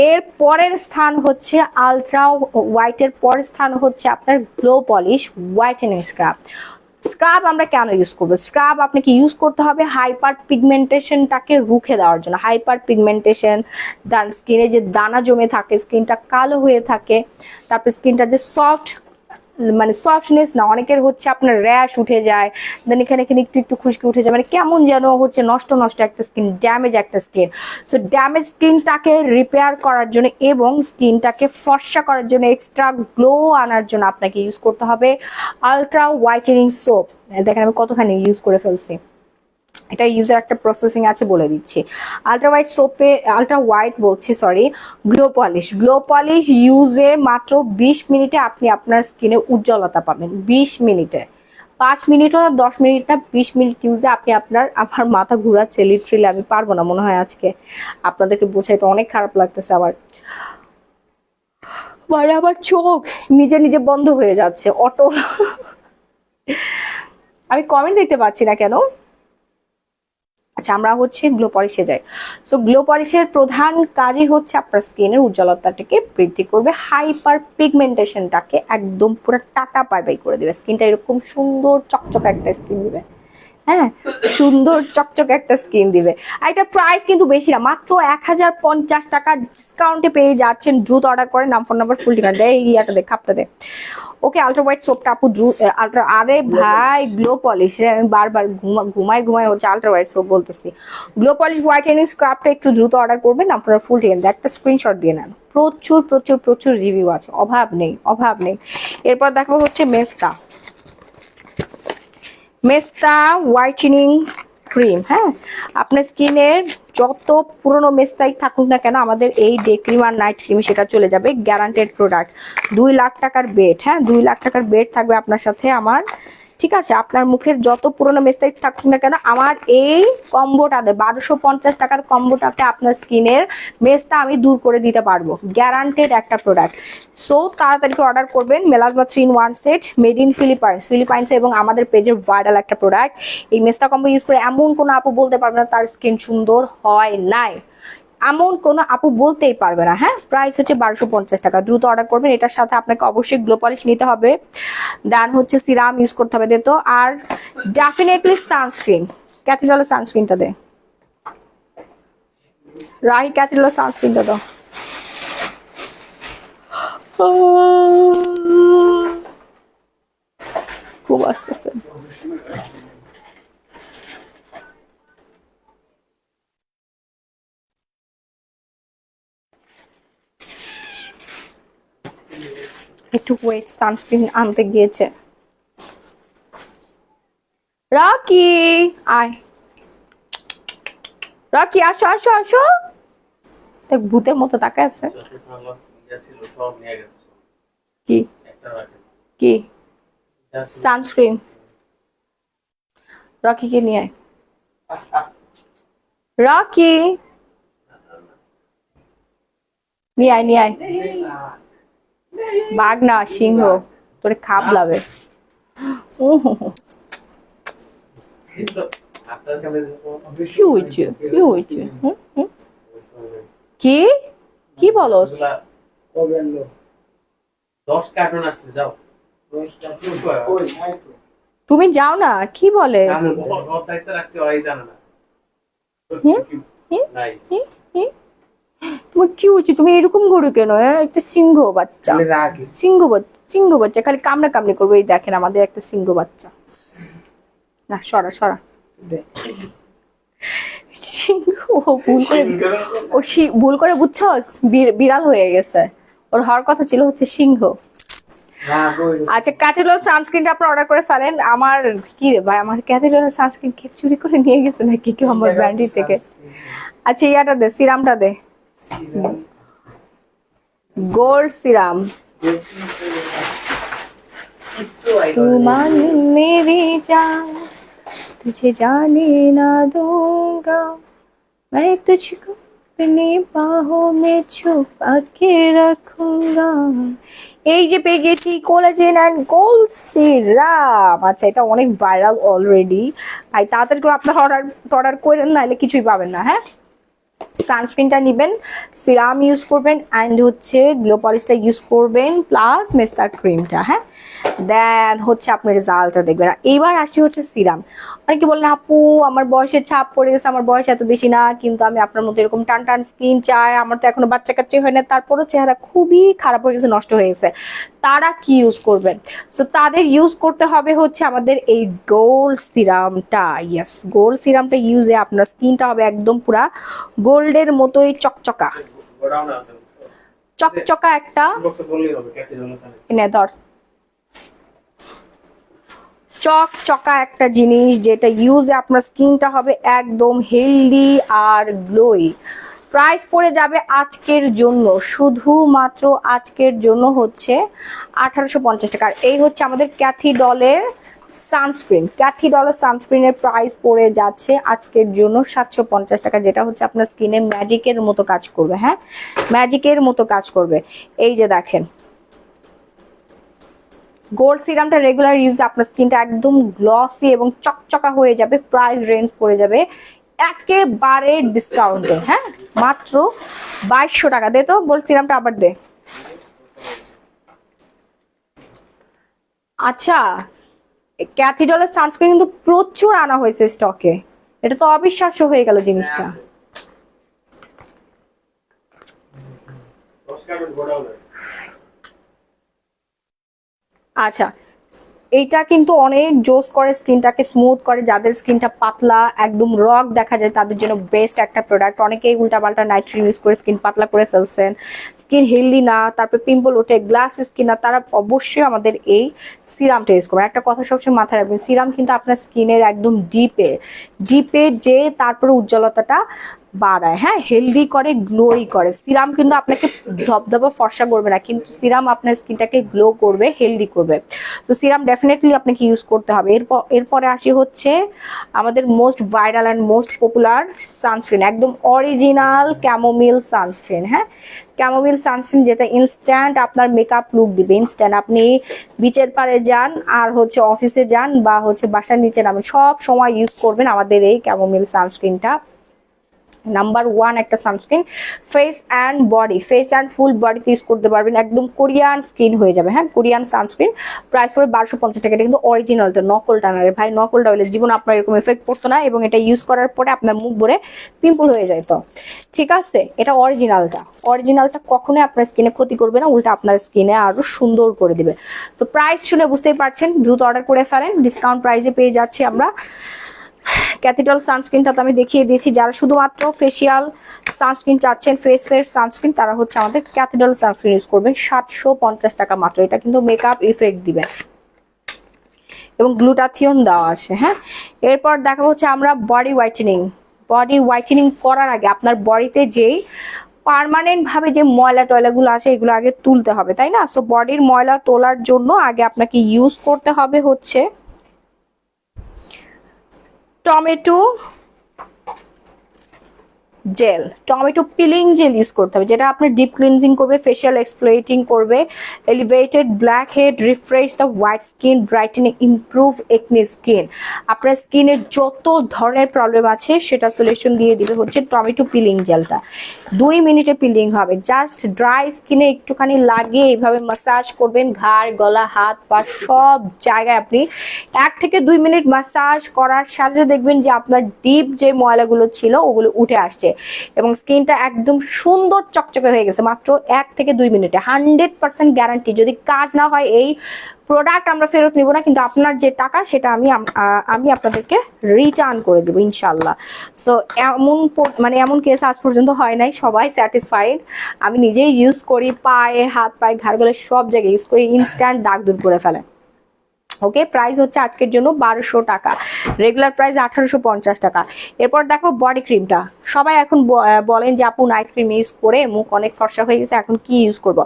এর পরের স্থান হচ্ছে আলট্রা হোয়াইটের পরের স্থান হচ্ছে আপনার glow polish whitening scrub. Scrub আমরা কেন ইউজ করবো? স্ক্রাব আপনাকে ইউজ করতে হবে হাইপার পিগমেন্টেশনটাকে রুখে দেওয়ার জন্য। হাইপার পিগমেন্টেশন, স্কিনে যে দানা জমে থাকে, স্কিনটা কালো হয়ে থাকে, তারপর স্কিনটা যে সফট, মানে সফটনেস না, অনেকের হচ্ছে আপনার র্যাশ উঠে যায়, দেন এখানে এখানে একটু একটু খুশকি উঠে যায়, মানে কেমন যেন হচ্ছে নষ্ট নষ্ট একটা স্কিন, ড্যামেজ একটা স্কিন। সো ড্যামেজ স্কিনটাকে রিপেয়ার করার জন্য এবং স্কিনটাকে ফর্সা করার জন্য, এক্সট্রা গ্লো আনার জন্য আপনাকে ইউজ করতে হবে আলট্রা হোয়াইটেনিং সোপ। দেখেন আমি কতখানি ইউজ করে ফেলছি, এটা ইউজার একটা প্রসেসিং আছে বলে দিচ্ছি। আলট্রা হোয়াইট সোপে, আলট্রা হোয়াইট বলছি সরি, গ্লো পলিশ ইউজের মাত্র 20 মিনিটে আপনি আপনার স্কিনে উজ্জ্বলতা পাবেন। 20 মিনিটে, 5 মিনিটও না, 10 মিনিট না, 20 মিনিট ইউজে আপনি আমার মাথা ঘুরাচ্ছে লিটারেলি, আমি পারবো না মনে হয় আজকে আপনাদেরকে বোঝাইতে, অনেক খারাপ লাগতেছে আমার। মানে আবার চোখ নিজে নিজে বন্ধ হয়ে যাচ্ছে অটো। আমি কমেন্ট দিতে পারছি না কেন। আচ্ছা, আমরা হচ্ছে গ্লো পলিশে যাই। সো গ্লো পলিশের প্রধান কাজই হচ্ছে আপনার স্কিনের উজ্জ্বলতাটাকে বৃদ্ধি করবে, হাইপার পিগমেন্টেশনটাকে একদম পুরো টাটা বাই বাই করে দিবে, স্কিনটা এরকম সুন্দর চকচকে একটা স্কিন দিবে। হ্যাঁ, সুন্দর চকচকে একটা স্কিন দিবে। আর এটা প্রাইস কিন্তু বেশি না, মাত্র 1050 টাকা ডিসকাউন্টে পেয়ে যাচ্ছেন। দ্রুত অর্ডার করে, নাম ফোন নাম্বার ফুল ঠিকানা দেয়, ইয়াটা দে, খাপটা দে। ওকে, আলট্রা হোয়াইট সোপটা আপু আলট্রা, আরে ভাই গ্লো পলিশ, আমি বারবার ঘুমাই হচ্ছে আলট্রা হোয়াইট সোপ বলতেছি। গ্লো পলিশ হোয়াইটেনিং স্ক্রাবটা একটু দ্রুত অর্ডার করবেন, আপনার ফুল ঠিকানা একটা স্ক্রিনশট দিয়ে নেন। প্রচুর প্রচুর প্রচুর রিভিউ আছে, অভাব নেই। এরপর দেখবো হচ্ছে মেস্তা হোয়াইটেনিং ক্রিম। হ্যাঁ, আপনার স্কিনের যত পুরনো মেস্তাই থাকুক না কেন, আমাদের এই ডে ক্রিম আর নাইট ক্রিম সেটা চলে যাবে, গ্যারান্টেড প্রোডাক্ট। 2 লাখ টাকার বেড, হ্যাঁ 2 লাখ টাকার বেড থাকবে আপনার সাথে আমার, ঠিক আছে? আপনার মুখের যত পুরনো মেস্তাই থাকুক না কেন, আমার এই কম্বোটাতে 1250 টাকার কম্বোটাতে আপনার স্কিনের মেস্তা আমি দূর করে দিতে পারবো, গ্যারান্টেড একটা প্রোডাক্ট। সো তাড়াতাড়ি অর্ডার করবেন। Melasma 3 in 1 set, made in Philippines এবং আমাদের পেজের ভাইরাল একটা প্রোডাক্ট। এই মেস্তা কম্বো ইউজ করে এমন কোনো আপু বলতে পারবে না তার স্কিন সুন্দর হয় নাই, এমন কোনো আপু বলতেই পারবে না। হ্যাঁ, প্রাইস হচ্ছে 1250 টাকা, দ্রুত অর্ডার করবেন। এটার সাথে আপনাকে অবশ্যই গ্লো পলিশ নিতে হবে, দেন হচ্ছে সিরাম ইউজ করতে হবে তো, আর ডেফিনেটলি সানস্ক্রিন। ক্যাথিড্রালের সানস্ক্রিনটা দে রাহি, ক্যাথিড্রালের সানস্ক্রিনটা দাও। খুব আসতেছে। একটু ওয়েট, সানস্ক্রিন আনতে গিয়েছে। রকি আয়, রকি আসো আসো আসো, দেখ ভূতের মতো তাকায় আছে। কি কি সানস্ক্রিন? রকিকে নিয়ে আয়, রকি নিয়ে আয়। বাঘ না সিংহ, তোরে খাবলাবে। কি হয়েছে কি হয়েছে কি কি বলো? 10 কার্টুন আসছে, যাও। তুমি যাও না, কি বলে? দায়িত্ব রাখছে, ওই জানে না। নাই। তোমার কি হচ্ছে? তুমি এরকম করো কেন? একটা সিংহ বাচ্চা, সিংহ বাচ্চা খালি কামড়া কামড়ি করবে। এই দেখেন আমাদের একটা সিংহ বাচ্চা। না সরা সরা। সিংহ ভুল করে বুঝছস, বিড়াল হয়ে গেছে। ওর হওয়ার কথা ছিল হচ্ছে সিংহ। আচ্ছা, ক্যাথিড্রাল সানস্ক্রিনটা আপনারা অর্ডার করে ফেলেন। আমার কি রে ভাই, আমার ক্যাথিড্রাল সানস্ক্রিন কে চুরি করে নিয়ে গেছে নাকি কেউ আমার ব্র্যান্ডি থেকে? আচ্ছা ইয়াটা দে, সিরামটা দে, গোল্ড সিরাম। तुम मेरी जान तुझे जाने ना दूंगा, मैं तुझको अपनी बाहों में छुपा के रखूंगा। এই যে পেয়ে গেছি কোলাজেন অ্যান্ড গোল্ড সিরাম। আচ্ছা, এটা অনেক ভাইরাল অলরেডি। ভাই তাড়াতাড়ি করে আপনারা অর্ডার করেন, নাহলে কিছুই পাবেন না। হ্যাঁ, সানস্ক্রিনটা নেবেন, সিরাম ইউজ করবেন, অ্যান্ড হচ্ছে গ্লো পলিশটা ইউজ করবেন, প্লাস মেস্তা ক্রিমটা। হ্যাঁ, দেন হচ্ছে আপনি রেজাল্টটা দেখবেন। এইবার আসছি হচ্ছে সিরাম। অনেকে বলেন আপু আমার বয়সের ছাপ পড়ে গেছে, আমার বয়স এত বেশি না, কিন্তু আমি আপনার মতো এরকম টান টান স্কিন চাই, আমার তো এখনো বাচ্চা কাচ্চা হয় না, তারপরও চেহারা খুবই খারাপ হয়ে গেছে, নষ্ট হয়ে গেছে। তারা কি ইউজ করবেন? সো তাদের ইউজ করতে হবে হচ্ছে আমাদের এই গোল্ড সিরামটা। ইয়েস, গোল্ড সিরামটা ইউজে আপনার স্কিনটা হবে একদম পুরা গোল্ডের মতোই চকচকা চকচকা একটা। এনে ধর, চকচকা একটা জিনিস যেটা ইউজে আপনার স্কিনটা হবে একদম হেলদি আর গ্লোই। প্রাইস পড়ে যাবে আজকের জন্য, শুধুমাত্র আজকের জন্য হচ্ছে 1850 টাকা। আর এই হচ্ছে আমাদের ক্যাথিডলের সানস্ক্রিন। ক্যাথিডলের সানস্ক্রিনের প্রাইস পড়ে যাচ্ছে আজকের জন্য 750 টাকা, যেটা হচ্ছে আপনার স্কিনে ম্যাজিকের মতো কাজ করবে। হ্যাঁ, ম্যাজিকের মতো কাজ করবে। এই যে দেখেন, গোল্ড সিরামটা রেগুলার ইউজে আপনার স্কিনটা একদম গ্লসি এবং চকচকা হয়ে যাবে। প্রাইস রেঞ্জ পড়ে যাবে একেবারে ডিসকাউন্টে। হ্যাঁ, মাত্র 2200 টাকা। দে তো গোল্ড সিরামটা আবার দে। আচ্ছা, ক্যাথিডলের সানস্ক্রিন কিন্তু প্রচুর আনা হয়েছে স্টকে, এটা তো অবিশ্বাস্য হয়ে গেল জিনিসটা। আচ্ছা, এইটা কিন্তু অনেক জোস করে, স্কিনটাকে স্মুথ করে। যাদের স্কিনটা পাতলা একদম রক দেখা যায় তাদের জন্য বেস্ট একটা প্রোডাক্ট। অনেকেই উল্টাপাল্টা নাইট ক্রিম ইউজ করে স্কিন পাতলা করে ফেলছেন, স্কিন হেলদি না, তারপর পিম্পল ওঠে, গ্লাস স্কিন না, তারা অবশ্যই আমাদের এই সিরামটা ইউজ করবেন। একটা কথা সবসময় মাথায় রাখবেন, সিরাম কিন্তু আপনার স্কিনের একদম ডিপে যে তারপরে উজ্জ্বলতাটা বাড়ায়। হ্যাঁ, হেলদি করে, গ্লোই করে। সিরাম কিন্তু আপনাকে ধবধবা ফর্সা করবে না, কিন্তু সিরাম আপনার স্কিনটাকে গ্লো করবে, হেলদি করবে। তো সিরাম ডেফিনেটলি আপনাকে ইউজ করতে হবে। এরপরে আসি হচ্ছে আমাদের most viral and most popular sunscreen, একদম অরিজিনাল ক্যামোমিল সানস্ক্রিন। হ্যাঁ, ক্যামোমিল সানস্ক্রিন যেটা ইনস্ট্যান্ট আপনার মেকআপ লুক দিবে। ইনস্ট্যান্ট আপনি বিচের পাড়ে যান আর হচ্ছে অফিসে যান বা হচ্ছে বাসার নিচে নামেন, সব সময় ইউজ করবেন আমাদের এই ক্যামোমিল সানস্ক্রিনটা। নাম্বার 1 একটা sunscreen, face and body, face and full বডিতে ইউজ করতে পারবেন, একদম কোরিয়ান স্কিন হয়ে যাবে। হ্যাঁ, কোরিয়ান সানস্ক্রিন, প্রাইস পড়ে 1250 টাকা। এটা কিন্তু অরিজিনালটা, নকলটা না রে ভাই। নকলটা হলে জীবন আপনার এরকম এফেক্ট পড়তো না, এবং এটা ইউজ করার পরে আপনার মুখ ভরে পিম্পল হয়ে যেত। ঠিক আছে, এটা অরিজিনালটা কখনোই আপনার স্কিনে ক্ষতি করবে না, উল্টা আপনার স্কিনে আরো সুন্দর করে দিবে। তো প্রাইস শুনে বুঝতেই পারছেন, দ্রুত অর্ডার করে ফেলেন, ডিসকাউন্ট প্রাইসে পেয়ে যাচ্ছি আমরা। ক্যাথিডল সানস্ক্রিনটা তো আমি দেখিয়ে দিয়েছি। যারা শুধুমাত্র ফেসিয়াল সানস্ক্রিন চাচ্ছেন, ফেসের সানস্ক্রিন, তারা হচ্ছে আমাদের ক্যাথিডল সানস্ক্রিন ইউজ করবেন। 750 টাকা মাত্র। এটা কিন্তু মেকআপ ইফেক্ট দিবে এবং গ্লুটাথিয়ন দেওয়া আছে। হ্যাঁ, এরপর দেখা হচ্ছে আমরা বডি হোয়াইটেনিং করার আগে আপনার বডিতে যেই পার্মানেন্ট ভাবে যে ময়লা টয়লাগুলো আছে এগুলো আগে তুলতে হবে, তাই না? সো বডির ময়লা তোলার জন্য আগে আপনাকে ইউজ করতে হবে হচ্ছে tomato gel, tomato peeling gel use করতে হবে, যেটা আপনার ডিপ ক্লিনজিং করবে, ফেশিয়াল এক্সফোলিয়েটিং করবে, elevated black head, refresh the white skin, brightening, improve acne skin. আপনার স্কিনের যত ধরনের প্রবলেম আছে সেটা সলিউশন দিয়ে দিবে হচ্ছে টমেটো পিলিং জেলটা। 2 মিনিটে পিলিং হবে। জাস্ট ড্রাই স্কিনে একটুখানি লাগিয়ে এইভাবে মাসাজ করবেন, ঘাড়, গলা, হাত, পা সব জায়গায় আপনি 1 থেকে 2 মিনিট মাসাজ করার সাথে দেখবেন যে আপনার ডিপ যে ময়লাগুলো ছিল ওগুলো উঠে আসছে এবং স্কিনটা একদম সুন্দর চকচকে হয়ে গেছে মাত্র 1 থেকে 2 মিনিটে। 100% গ্যারান্টি। যদি কাজ না হয় এই প্রোডাক্ট আমরা ফেরত নিব না, কিন্তু আপনার যে টাকা সেটা আমি আপনাদেরকে রিটার্ন করে দেবো ইনশাল্লাহ। সো এমন কেস আজ পর্যন্ত হয় নাই, সবাই স্যাটিসফাইড। আমি নিজেই ইউজ করি, পায়ে, হাত পায়ে, ঘাড় গলে সব জায়গায় ইউজ করি, ইনস্ট্যান্ট দাগ দূর করে ফেলে। ওকে, প্রাইস হচ্ছে আজকের জন্য 1200 টাকা, রেগুলার প্রাইস 1850 টাকা। এরপর দেখো বডি ক্রিমটা। সবাই এখন বলেন যে আপু নাইট ক্রিম ইউজ করে মুখ অনেক ফর্সা হয়ে গেছে, এখন কি ইউজ করব?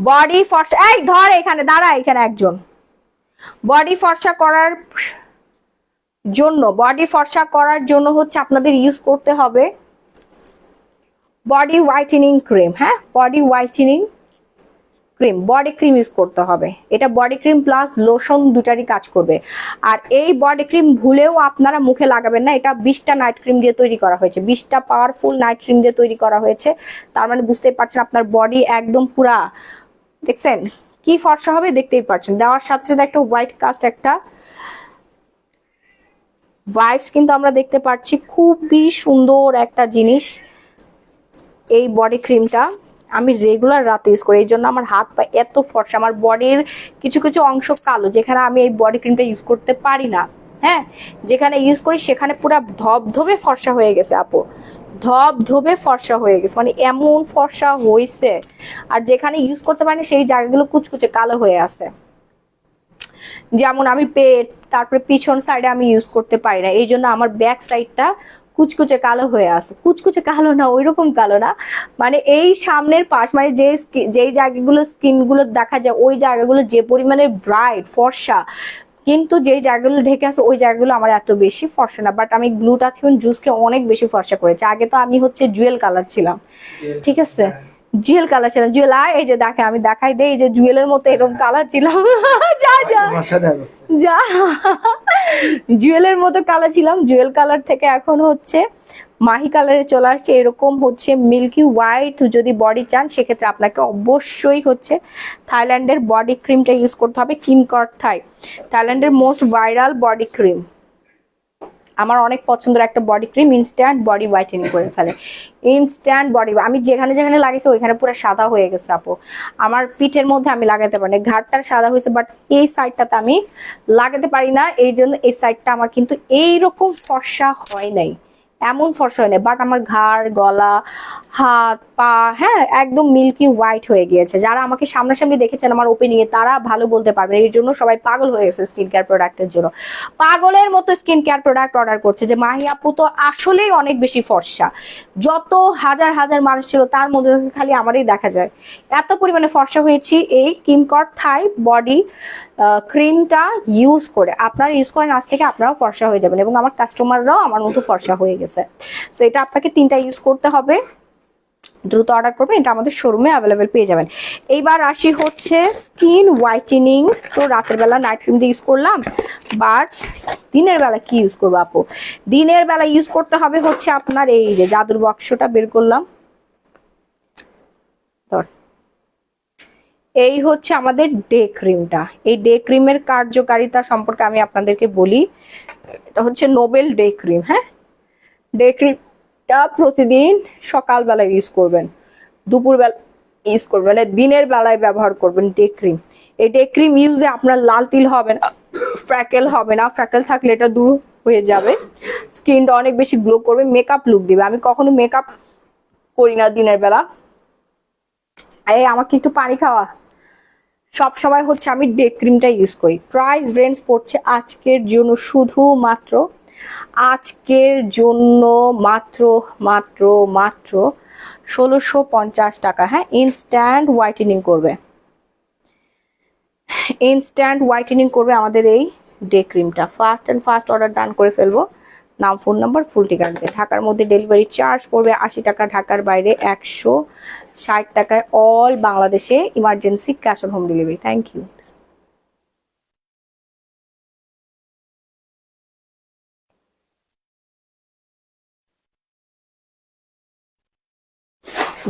বডি ফর্সা, এই ধর এখানে দাঁড়া, এখানে একজন। বডি ফর্সা করার জন্য হচ্ছে আপনাদের ইউজ করতে হবে বডি হোয়াইটেনিং ক্রিম। হ্যাঁ, body whitening cream, body cream use করতে হবে। এটা বডি ক্রিম প্লাস লোশন দুটারই কাজ করবে। আর এই বডি ক্রিম ভুলেও আপনারা মুখে লাগাবেন না, এটা 20টা নাইট ক্রিম দিয়ে তৈরি করা হয়েছে, 20টা পাওয়ারফুল নাইট ক্রিম দিয়ে তৈরি করা হয়েছে। তার মানে বুঝতেই পারছেন আপনার বডি একদম পুরা, দেখছেন কি ফর্সা হবে, দেখতেই পাচ্ছেন। দেওয়ার সাথে সাথে একটা হোয়াইট কাস্ট, একটা ভাইবস কিন্তু আমরা দেখতে পাচ্ছি। খুবই সুন্দর একটা জিনিস এই বডি ক্রিমটা। আমি রেগুলার রাতে ইউজ করি, এই জন্য আমার হাত পা এত ফর্সা। আমার বডির কিছু কিছু অংশ কালো, যেখানে আমি এই বডি ক্রিমটা ইউজ করতে পারি না। হ্যাঁ, যেখানে ইউজ করি সেখানে পুরো ধবধবে ফর্সা হয়ে গেছে আপু, ধবধবে ফর্সা হয়ে গেছে, মানে এমন ফর্সা হয়েছে। আর যেখানে ইউজ করতে পারিনি সেই জায়গাগুলো কুচকুচে কালো হয়ে আছে। যেমন আমি পেট, তারপরে পিছন সাইডে আমি ইউজ করতে পারি না, এই জন্য আমার ব্যাক সাইডটা কুচকুচে কালো হয়ে আছে। কুচকুচে কালো না, ওইরকম কালো না, মানে এই সামনের পাশ, মানে যেই জায়গাগুলো স্কিন গুলো দেখা যায় ওই জায়গাগুলো যে পরিমাণে ব্রাইট ফর্সা, কিন্তু যেই জায়গাগুলো ঢেকে আছে ওই জায়গাগুলো আমার এত বেশি ফর্সা না। বাট আমি গ্লুটাথিয়ন জুসকে অনেক বেশি ফর্সা করেছি। আগে তো আমি হচ্ছে জুয়েল কালার ছিলাম, ঠিক আছে, জুয়েল কালার ছিলাম। জুয়েল আয়, এই যে দেখে, আমি দেখাই দেই, এই যে জুয়েলের মতো এরকম কালার ছিলাম। যা যা যা, জুয়েলের মতো কালার ছিলাম। জুয়েল কালার থেকে এখন হচ্ছে মাহি কালারে চলে আসছে, এরকম হচ্ছে মিল্কি হোয়াইট। যদি বডি চান সেক্ষেত্রে আপনাকে অবশ্যই হচ্ছে থাইল্যান্ডের বডি ক্রিমটা ইউজ করতে হবে, কিমকট থাই, থাইল্যান্ডের মোস্ট ভাইরাল বডি ক্রিম। আমার অনেক পছন্দের একটা body cream, instant body whitening করে ফেলে, ইনস্ট্যান্ট বডি। আমি যেখানে যেখানে লাগিয়েছি ওইখানে পুরো সাদা হয়ে গেছে আপু। আমার পিঠের মধ্যে আমি লাগাতে পারি না, ঘাড়টার সাদা হয়েছে, বাট এই সাইডটাতে আমি লাগাতে পারি না, এই জন্য এই সাইডটা আমার কিন্তু এইরকম ফর্সা হয় নাই, এমন ফর্সা হয় নাই। বাট আমার ঘাড়, গলা, হাত পা, হ্যাঁ, একদম মিল্কি হোয়াইট হয়ে গিয়েছে। যারা আমাকে সামনাসামনি দেখেছেন আমার ওপেনিং এ তারা ভালো বলতে পারবেন। এই জন্য সবাই পাগল হয়ে গেছে স্কিন কেয়ার প্রোডাক্টের জন্য, পাগলের মতো স্কিন কেয়ার প্রোডাক্ট অর্ডার করছে যে মাহি আপু তো আসলেই অনেক বেশি ফর্সা। যত হাজার হাজার মানুষ ছিল তার মধ্যে খালি আমারই দেখা যায়, এত পরিমাণে ফর্সা হয়েছি এই কিমকট থাই বডি ক্রিমটা ইউজ করে। আপনারা ইউজ করেন, আজ থেকে আপনারাও ফর্সা হয়ে যাবেন এবং আমার কাস্টমাররাও আমার মতো ফর্সা হয়ে গেছে। তো এটা আপনাকে 3টা ইউজ করতে হবে, দ্রুত অর্ডার করবেন, এটা আমাদের শোরুমে অ্যাভেলেবেল পেয়ে যাবেন। এইবার আসি হচ্ছে স্কিন হোয়াইটেনিং। তো রাতের বেলা নাইট ক্রিম দিয়ে ইউজ করলাম, বাট দিনের বেলা কি ইউজ করবো আপু? দিনের বেলা ইউজ করতে হবে হচ্ছে আপনার এই যে জাদুর বাক্সটা বের করলাম, এই হচ্ছে আমাদের ডে ক্রিমটা। এই ডে ক্রিমের কার্যকারিতা সম্পর্কে আমি আপনাদেরকে বলি। এটা হচ্ছে নোবেল ডে ক্রিম। হ্যাঁ, ডে ক্রিমটা প্রতিদিন সকালবেলা ইউজ করবেন, দুপুরবেলা ইউজ করবেন, দিনের বেলায় ব্যবহার করবেন ডে ক্রিম। এই ডে ক্রিম ইউজে আপনার লাল তিল হবে না, ফ্র্যাকেল হবে না, ফ্র্যাকেল থাকলে এটা দূর হয়ে যাবে, স্কিনটা অনেক বেশি গ্লো করবে, মেকআপ লুক দিবে। আমি কখনো মেকআপ করি না দিনের বেলা। এই আমাকে একটু পানি খাওয়া, সব সময় হচ্ছে আমি ডে ক্রিমটা ইউজ করি। প্রাইস রেঞ্জ পড়ছে আজকের জন্য শুধুমাত্র, আজকের জন্য মাত্র মাত্র মাত্র 1650 টাকা। হ্যাঁ, ইনস্ট্যান্ট হোয়াইটেনিং করবে, ইনস্ট্যান্ট হোয়াইটেনিং করবে আমাদের এই ডে ক্রিমটা। ফাস্ট অ্যান্ড ফাস্ট অর্ডার ডান করে ফেলবো, নাম, ফোন নাম্বার, ফুল ঠিকানা দিয়ে। ঢাকার মধ্যে ডেলিভারি চার্জ পড়বে 80 টাকা, ঢাকার বাইরে 160 টাকায়। অল বাংলাদেশে emergency cash on home delivery. Thank you.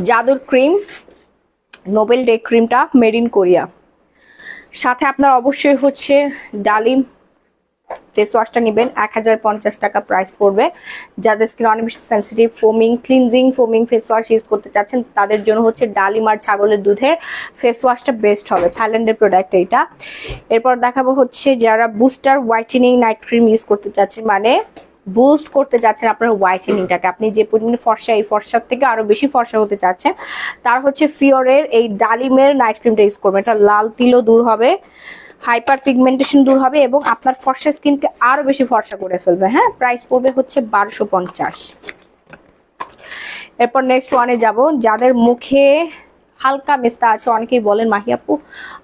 জাদুর ক্রিম, নোবেল ডে ক্রিমটা মেড ইন কোরিয়া। সাথে আপনার অবশ্যই হচ্ছে ডালিম ফেস ওয়াশটা নেবেন, 1050 টাকা প্রাইস পড়বে। যাদের স্কিন অনেক বেশি sensitive, cleansing ফোমিং face wash use করতে চাচ্ছেন তাদের জন্য হচ্ছে ডালিম আর ছাগলের দুধের ফেস ওয়াশটা বেস্ট হবে, থাইল্যান্ডের প্রোডাক্ট এইটা। এরপর দেখাবো হচ্ছে যারা booster whitening night cream use করতে চাচ্ছেন, মানে বুস্ট করতে যাচ্ছেন আপনার হোয়াইটেনিংটাকে, আপনি যে পরিমাণে ফর্সা, এই ফর্সার থেকে আরো বেশি ফর্সা হতে চাচ্ছেন, তার হচ্ছে ফিওরের এই ডালিমের নাইট ক্রিমটা ইউজ করবেন। এটা লাল তিলও দূর হবে, হাইপার পিগমেন্টেশন দূর হবে এবং আপনার ফর্সা স্কিনকে আরো বেশি ফর্সা করে ফেলবে। হ্যাঁ, প্রাইস পড়বে হচ্ছে 1250। এরপর নেক্সট ওয়ানে যাব, যাদের মুখে হালকা মেস্তা আছে, অনেকেই বলেন মাহি আপু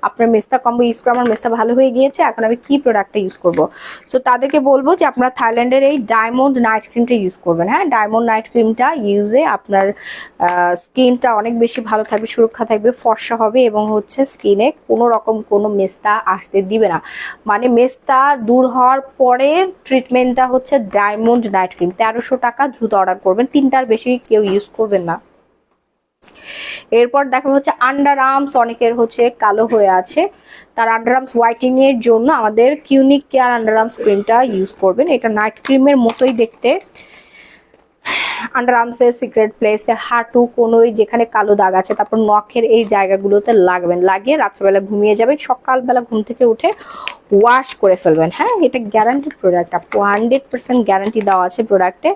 আপনার মেস্তা কম্বো ইউজ করে আমার মেস্তা ভালো হয়ে গিয়েছে, এখন আমি কি প্রোডাক্টটা ইউজ করব। সো তাদেরকে বলবো যে আপনারা থাইল্যান্ডের এই ডায়মন্ড নাইট ক্রিমটা ইউজ করবেন। হ্যাঁ, ডায়মন্ড নাইট ক্রিমটা ইউজে আপনার স্কিনটা অনেক বেশি ভালো থাকবে, সুরক্ষা থাকবে, ফর্সা হবে এবং হচ্ছে স্কিনে কোনো রকম কোনো মেস্তা আসতে দিবে না। মানে মেস্তা দূর হওয়ার পরে ট্রিটমেন্টটা হচ্ছে ডায়মন্ড নাইট ক্রিম, 1300 টাকা, দ্রুত অর্ডার করবেন, 3টার বেশি কেউ ইউজ করবেন না। এরপর দেখা হচ্ছে আন্ডার আর্মস, অনেকের হচ্ছে কালো হয়ে আছে, তার আন্ডার আর্মস হোয়াইটিং এর জন্য আমাদের কিউনিক কেয়ার আন্ডার আর্মস ক্রিমটা ইউজ করবেন। এটা নাইট ক্রিমের মতোই দেখতে, আন্ডার আর্মসের সিক্রেট প্লেসে, হাঁটু, কোনোই যেখানে কালো দাগ আছে, তারপর নখের এই জায়গাগুলোতে লাগবেন, লাগিয়ে রাত্রেবেলা ঘুমিয়ে যাবেন, সকালবেলা ঘুম থেকে উঠে ওয়াশ করে ফেলবেন। হ্যাঁ, এটা গ্যারান্টিড প্রোডাক্ট, 100% গ্যারান্টি দেওয়া আছে প্রোডাক্টে।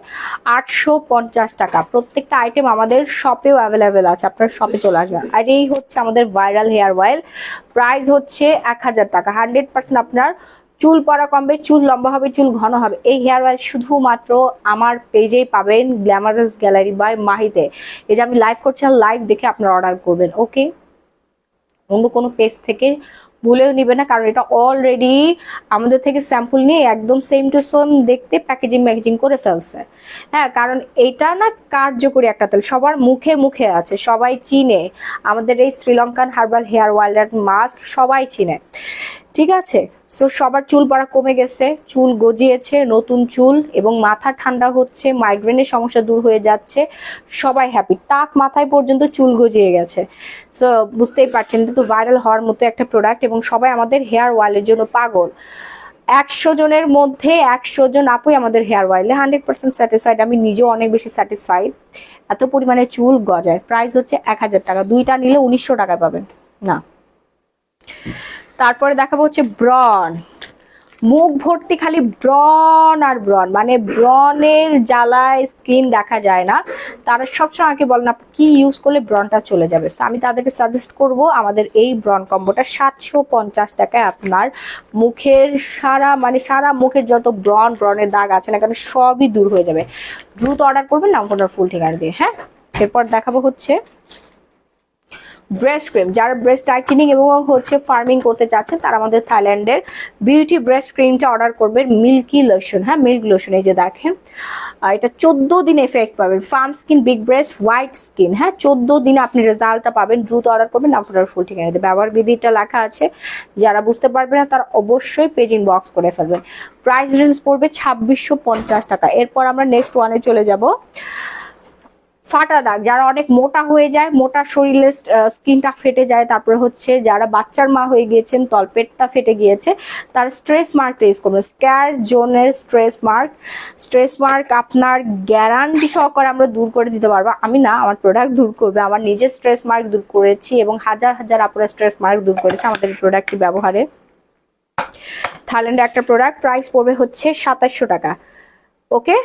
850 টাকা প্রত্যেকটা আইটেম আমাদের শপেও অ্যাভেলেবেল আছে, আপনার শপে চলে আসবেন। আর এই হচ্ছে আমাদের ভাইরাল হেয়ার অয়েল, প্রাইস হচ্ছে 1000 টাকা। 100% আপনার চুল পড়া কমবে, চুল লম্বা হবে, চুল ঘন হবে। এই হেয়ার অয়েল শুধুমাত্র আমার পেজেই পাবেন, গ্ল্যামারাস গ্যালারি বাই মাহিতে। এই যে আমি লাইভ করছি, লাইভ দেখে আপনারা অর্ডার করবেন, ওকে? অন্য কোনো পেজ থেকে ভুলেও নিবে না, কারণ এটা অলরেডি আমাদের থেকে স্যাম্পল নিয়ে একদম সেম টু সেম দেখতে প্যাকেজিং করে ফেলছে। হ্যাঁ, কারণ এটা না কার্যকরী একটা তেল, সবার মুখে মুখে আছে, সবাই চিনে আমাদের এই Sri Lankan herbal hair oil mask, সবাই চিনে, ঠিক আছে? সো সবার চুল পড়া কমে গেছে, চুল গজিয়েছে, নতুন চুল এবং মাথা ঠান্ডা হচ্ছে, মাইগ্রেনের সমস্যা দূর হয়ে যাচ্ছে, সবাই হ্যাপি, টাক মাথায় পর্যন্ত চুল গজিয়ে গেছে। সো বুঝতেই পারছেন, এটা তো ভাইরাল হওয়ার মতো একটা প্রোডাক্ট এবং সবাই আমাদের হেয়ার অয়েলের জন্য পাগল। 100 জনের মধ্যে 100 জন আপুই আমাদের হেয়ার অয়েলে 100% স্যাটিসফাইড। আমি নিজেও অনেক বেশি স্যাটিসফাইড, এত পরিমাণে চুল গজায়। প্রাইস হচ্ছে 1000 টাকা, দুইটা নিলে 1900 টাকা পাবেন না। তারপরে দেখাবো হচ্ছে ব্রন, মুখ ভর্তি খালি ব্রন আর ব্রন, মানে ব্রনের জ্বালায় স্কিন দেখা যায় না, তারা সবসময় আগে বলেন আপনি কি ইউজ করলে ব্রনটা চলে যাবে। তো আমি তাদেরকে সাজেস্ট করব আমাদের এই ব্রন কম্বোটা, 750 টাকায় আপনার মুখের সারা মুখের যত ব্রনের দাগ আছে না কেন সবই দূর হয়ে যাবে। দ্রুত অর্ডার করবেন, নাম ফোনের ফুল ঠিকানা দিয়ে। হ্যাঁ, এরপর দেখাবো হচ্ছে ব্রেস্ট ক্রিম, যারা ব্রেস্ট টাইটেনিং এবং হচ্ছে ফার্মিং করতে চাচ্ছেন তারা আমাদের থাইল্যান্ডের বিউটি ব্রেস্ট ক্রিমটা অর্ডার করবেন, মিল্কি লোশন। হ্যাঁ, মিল্ক লোশন, এই যে দেখেন, এটা 14 দিন এফেক্ট পাবেন, farm skin, big breast, white skin. হ্যাঁ, 14 দিনে আপনি রেজাল্টটা পাবেন, দ্রুত অর্ডার করবেন, আপনার ফুল ঠিকানা দিয়ে। ব্যবহার বিধিটা লেখা আছে, যারা বুঝতে পারবেন না তারা অবশ্যই পেজ ইনবক্স করে ফেলবেন। প্রাইস রেঞ্জ পড়বে 2650 টাকা। এরপর আমরা নেক্সট ওয়ানে চলে যাব, ফাটা দাগ, যারা অনেক মোটা হয়ে যায়, মোটা শরীরে স্কিনটা ফেটে যায়, তারপরে হচ্ছে যারা বাচ্চার মা হয়ে গিয়েছেন, তলপেটটা ফেটে গিয়েছে, তার স্ট্রেস মার্কটা ইউজ করবেন, স্ক্যার জোনের স্ট্রেস মার্ক আপনার গ্যারান্টি সহকারে আমরা দূর করে দিতে পারবো। আমি না, আমার প্রোডাক্ট দূর করবে, আমার নিজের স্ট্রেস মার্ক দূর করেছি এবং হাজার হাজার আপনার স্ট্রেস মার্ক দূর করেছে আমাদের এই প্রোডাক্টটি ব্যবহারে। থাইল্যান্ডে একটা প্রোডাক্ট, প্রাইস পড়বে হচ্ছে 2700 টাকা, ওকে?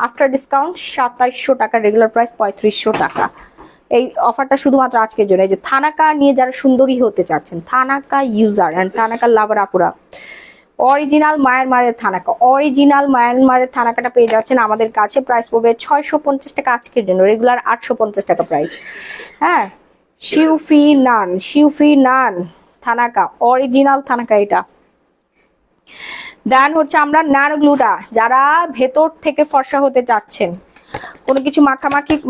আফটার ডিসকাউন্ট 2700 টাকা, রেগুলার প্রাইস 3500 টাকা। এই অফারটা শুধুমাত্র আজকের জন্য। এই যে থানাকা নিয়ে যারা সুন্দরী হতে চাচ্ছেন, থানাকা ইউজার অ্যান্ড থানাকা লাভার আপুরা, অরিজিনাল মায়ানমারের থানাকাটা পেয়ে যাচ্ছেন আমাদের কাছে। প্রাইস পড়বে 650 টাকা আজকের জন্য, রেগুলার 850 টাকা প্রাইস। হ্যাঁ, শিউফি নান থানাকা, অরিজিনাল থানাকা এটা। দেন হচ্ছে আমরা ন্যানো গ্লুটা, যারা ভেতর থেকে ফর্সা হতে চাচ্ছেন, কোনো কিছু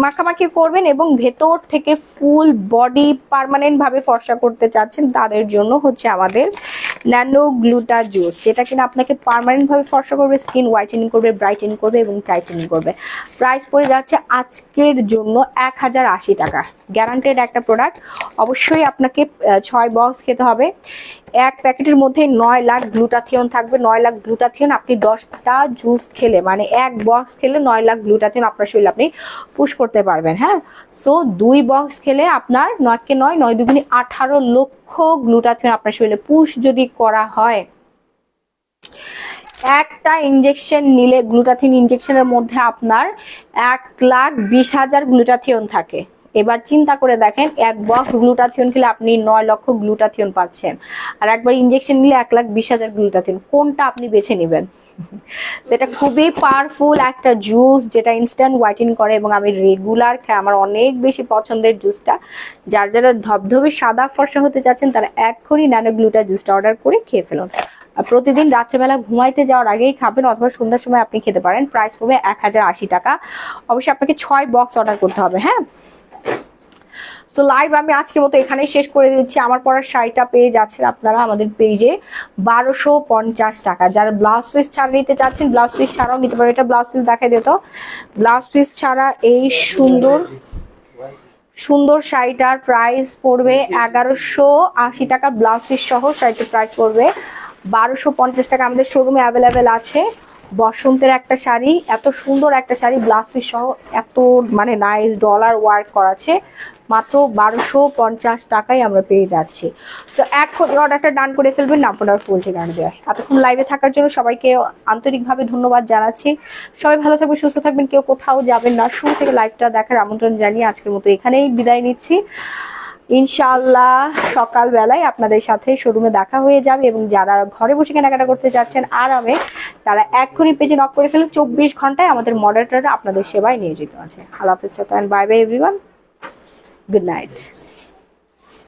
মাখামাখি করবেন এবং ভেতর থেকে ফুল বডি পার্মানেন্ট ভাবে ফর্সা করতে চাচ্ছেন, তাদের জন্য হচ্ছে আমাদের ন্যানো গ্লুটা জুস, যেটা কিনা আপনাকে পার্মানেন্ট ভাবে ফর্সা করবে, স্কিন হোয়াইটেনিং করবে, ব্রাইটেনিং করবে এবং টাইটেনিং করবে। প্রাইস পড়ে যাচ্ছে আজকের জন্য 1080 টাকা, গ্যারান্টেড একটা প্রোডাক্ট। অবশ্যই আপনাকে 6 বক্স খেতে হবে। এক প্যাকেটের মধ্যে 9 লাখ গ্লুটাথিয়ন থাকবে। 9 লাখ গ্লুটাথিয়ন আপনি 10টা জুস খেলে, মানে এক বক্স খেলে 9 লাখ গ্লুটাথিয়ন আপনার শরীরে আপনি পুশ করতে পারবেন। হ্যাঁ, সো 2 বক্স খেলে আপনার 9 কে 9 9 দুগুণে 18 লক্ষ গ্লুটাথিয়ন আপনার শরীরে পুশ যদি করা হয়। একটা ইনজেকশন নিলে, গ্লুটাথিয়ন ইনজেকশনের মধ্যে আপনার 1,20,000 গ্লুটাথিয়ন থাকে। এবার চিন্তা করে দেখেন, এক বক্স গ্লুটাথিয়ন খেলে আপনি 9 লক্ষ গ্লুটাথিয়ন পাচ্ছেন, আর একবার ইনজেকশন নিলে 1,20,000 গ্লুটাথিয়ন। কোনটা আপনি বেছে নেবেন? সেটা খুবই পাওয়ারফুল একটা জুস, যেটা ইনস্ট্যান্ট হোয়াইটেনিং করে এবং আমি রেগুলার খাই, আমার অনেক বেশি পছন্দের জুসটা। যারা ধবধবে সাদা ফর্সা হতে চাচ্ছেন, তারা এক্ষুনি ন্যানো গ্লুটা জুসটা অর্ডার করে খেয়ে ফেলুন। আর প্রতিদিন রাত্রেবেলা ঘুমাইতে যাওয়ার আগেই খাবেন, অথবা সন্ধ্যার সময় আপনি খেতে পারেন। প্রাইস পড়বে 1080 টাকা। অবশ্যই আপনাকে 6 বক্স অর্ডার করতে হবে। হ্যাঁ, তো লাইভ আমি আজকের মতো এখানেই শেষ করে দিচ্ছি। আমার পরার শাড়িটা পেয়ে যাচ্ছেন আপনারা আমাদের পেজে 1250 টাকা। যারা ব্লাউজ পিস ছাড়া নিতে চাচ্ছেন, ব্লাউজ পিস ছাড়াও নিতে পারবেন। এটা ব্লাউজ পিস দেখাই দিত। ব্লাউজ পিস ছাড়া এই সুন্দর শাড়িটার প্রাইস পড়বে 1180 টাকা। ব্লাউজ পিস সহ শাড়িটার প্রাইস পড়বে 1250 টাকা। আমাদের শোরুমে অ্যাভেলেবেল আছে। বসন্তের একটা শাড়ি, এত সুন্দর একটা শাড়ি, ব্লাউজ পিস সহ, এত মানে নাইস ডলার ওয়ার্ক করা আছে, মাত্র 1250 টাকায় আমরা পেয়ে যাচ্ছি। তো এখন অর্ডারটা ডান করে ফেলবেন, না আপনার ফুল ঠিকানা দেওয়া। এতক্ষণ লাইভে থাকার জন্য সবাইকে আন্তরিকভাবে ধন্যবাদ জানাচ্ছি। সবাই ভালো থাকবেন, সুস্থ থাকবেন, কেউ কোথাও যাবেন না। শুরু থেকে লাইভটা দেখার আমন্ত্রণ জানিয়ে আজকের মতো এখানেই বিদায় নিচ্ছি। ইনশাআল্লাহ সকালবেলায় আপনাদের সাথে শোরুমে দেখা হয়ে যাবে, এবং যারা ঘরে বসে কেনাকাটা করতে যাচ্ছেন আরামে, তারা এক্ষুনি পেজে নক করে ফেলুন। 24 ঘন্টায় আমাদের মডারেটররা আপনাদের সেবায় নিয়োজিত আছে। আল্লাহ হাফেজ, bye bye everyone, good night.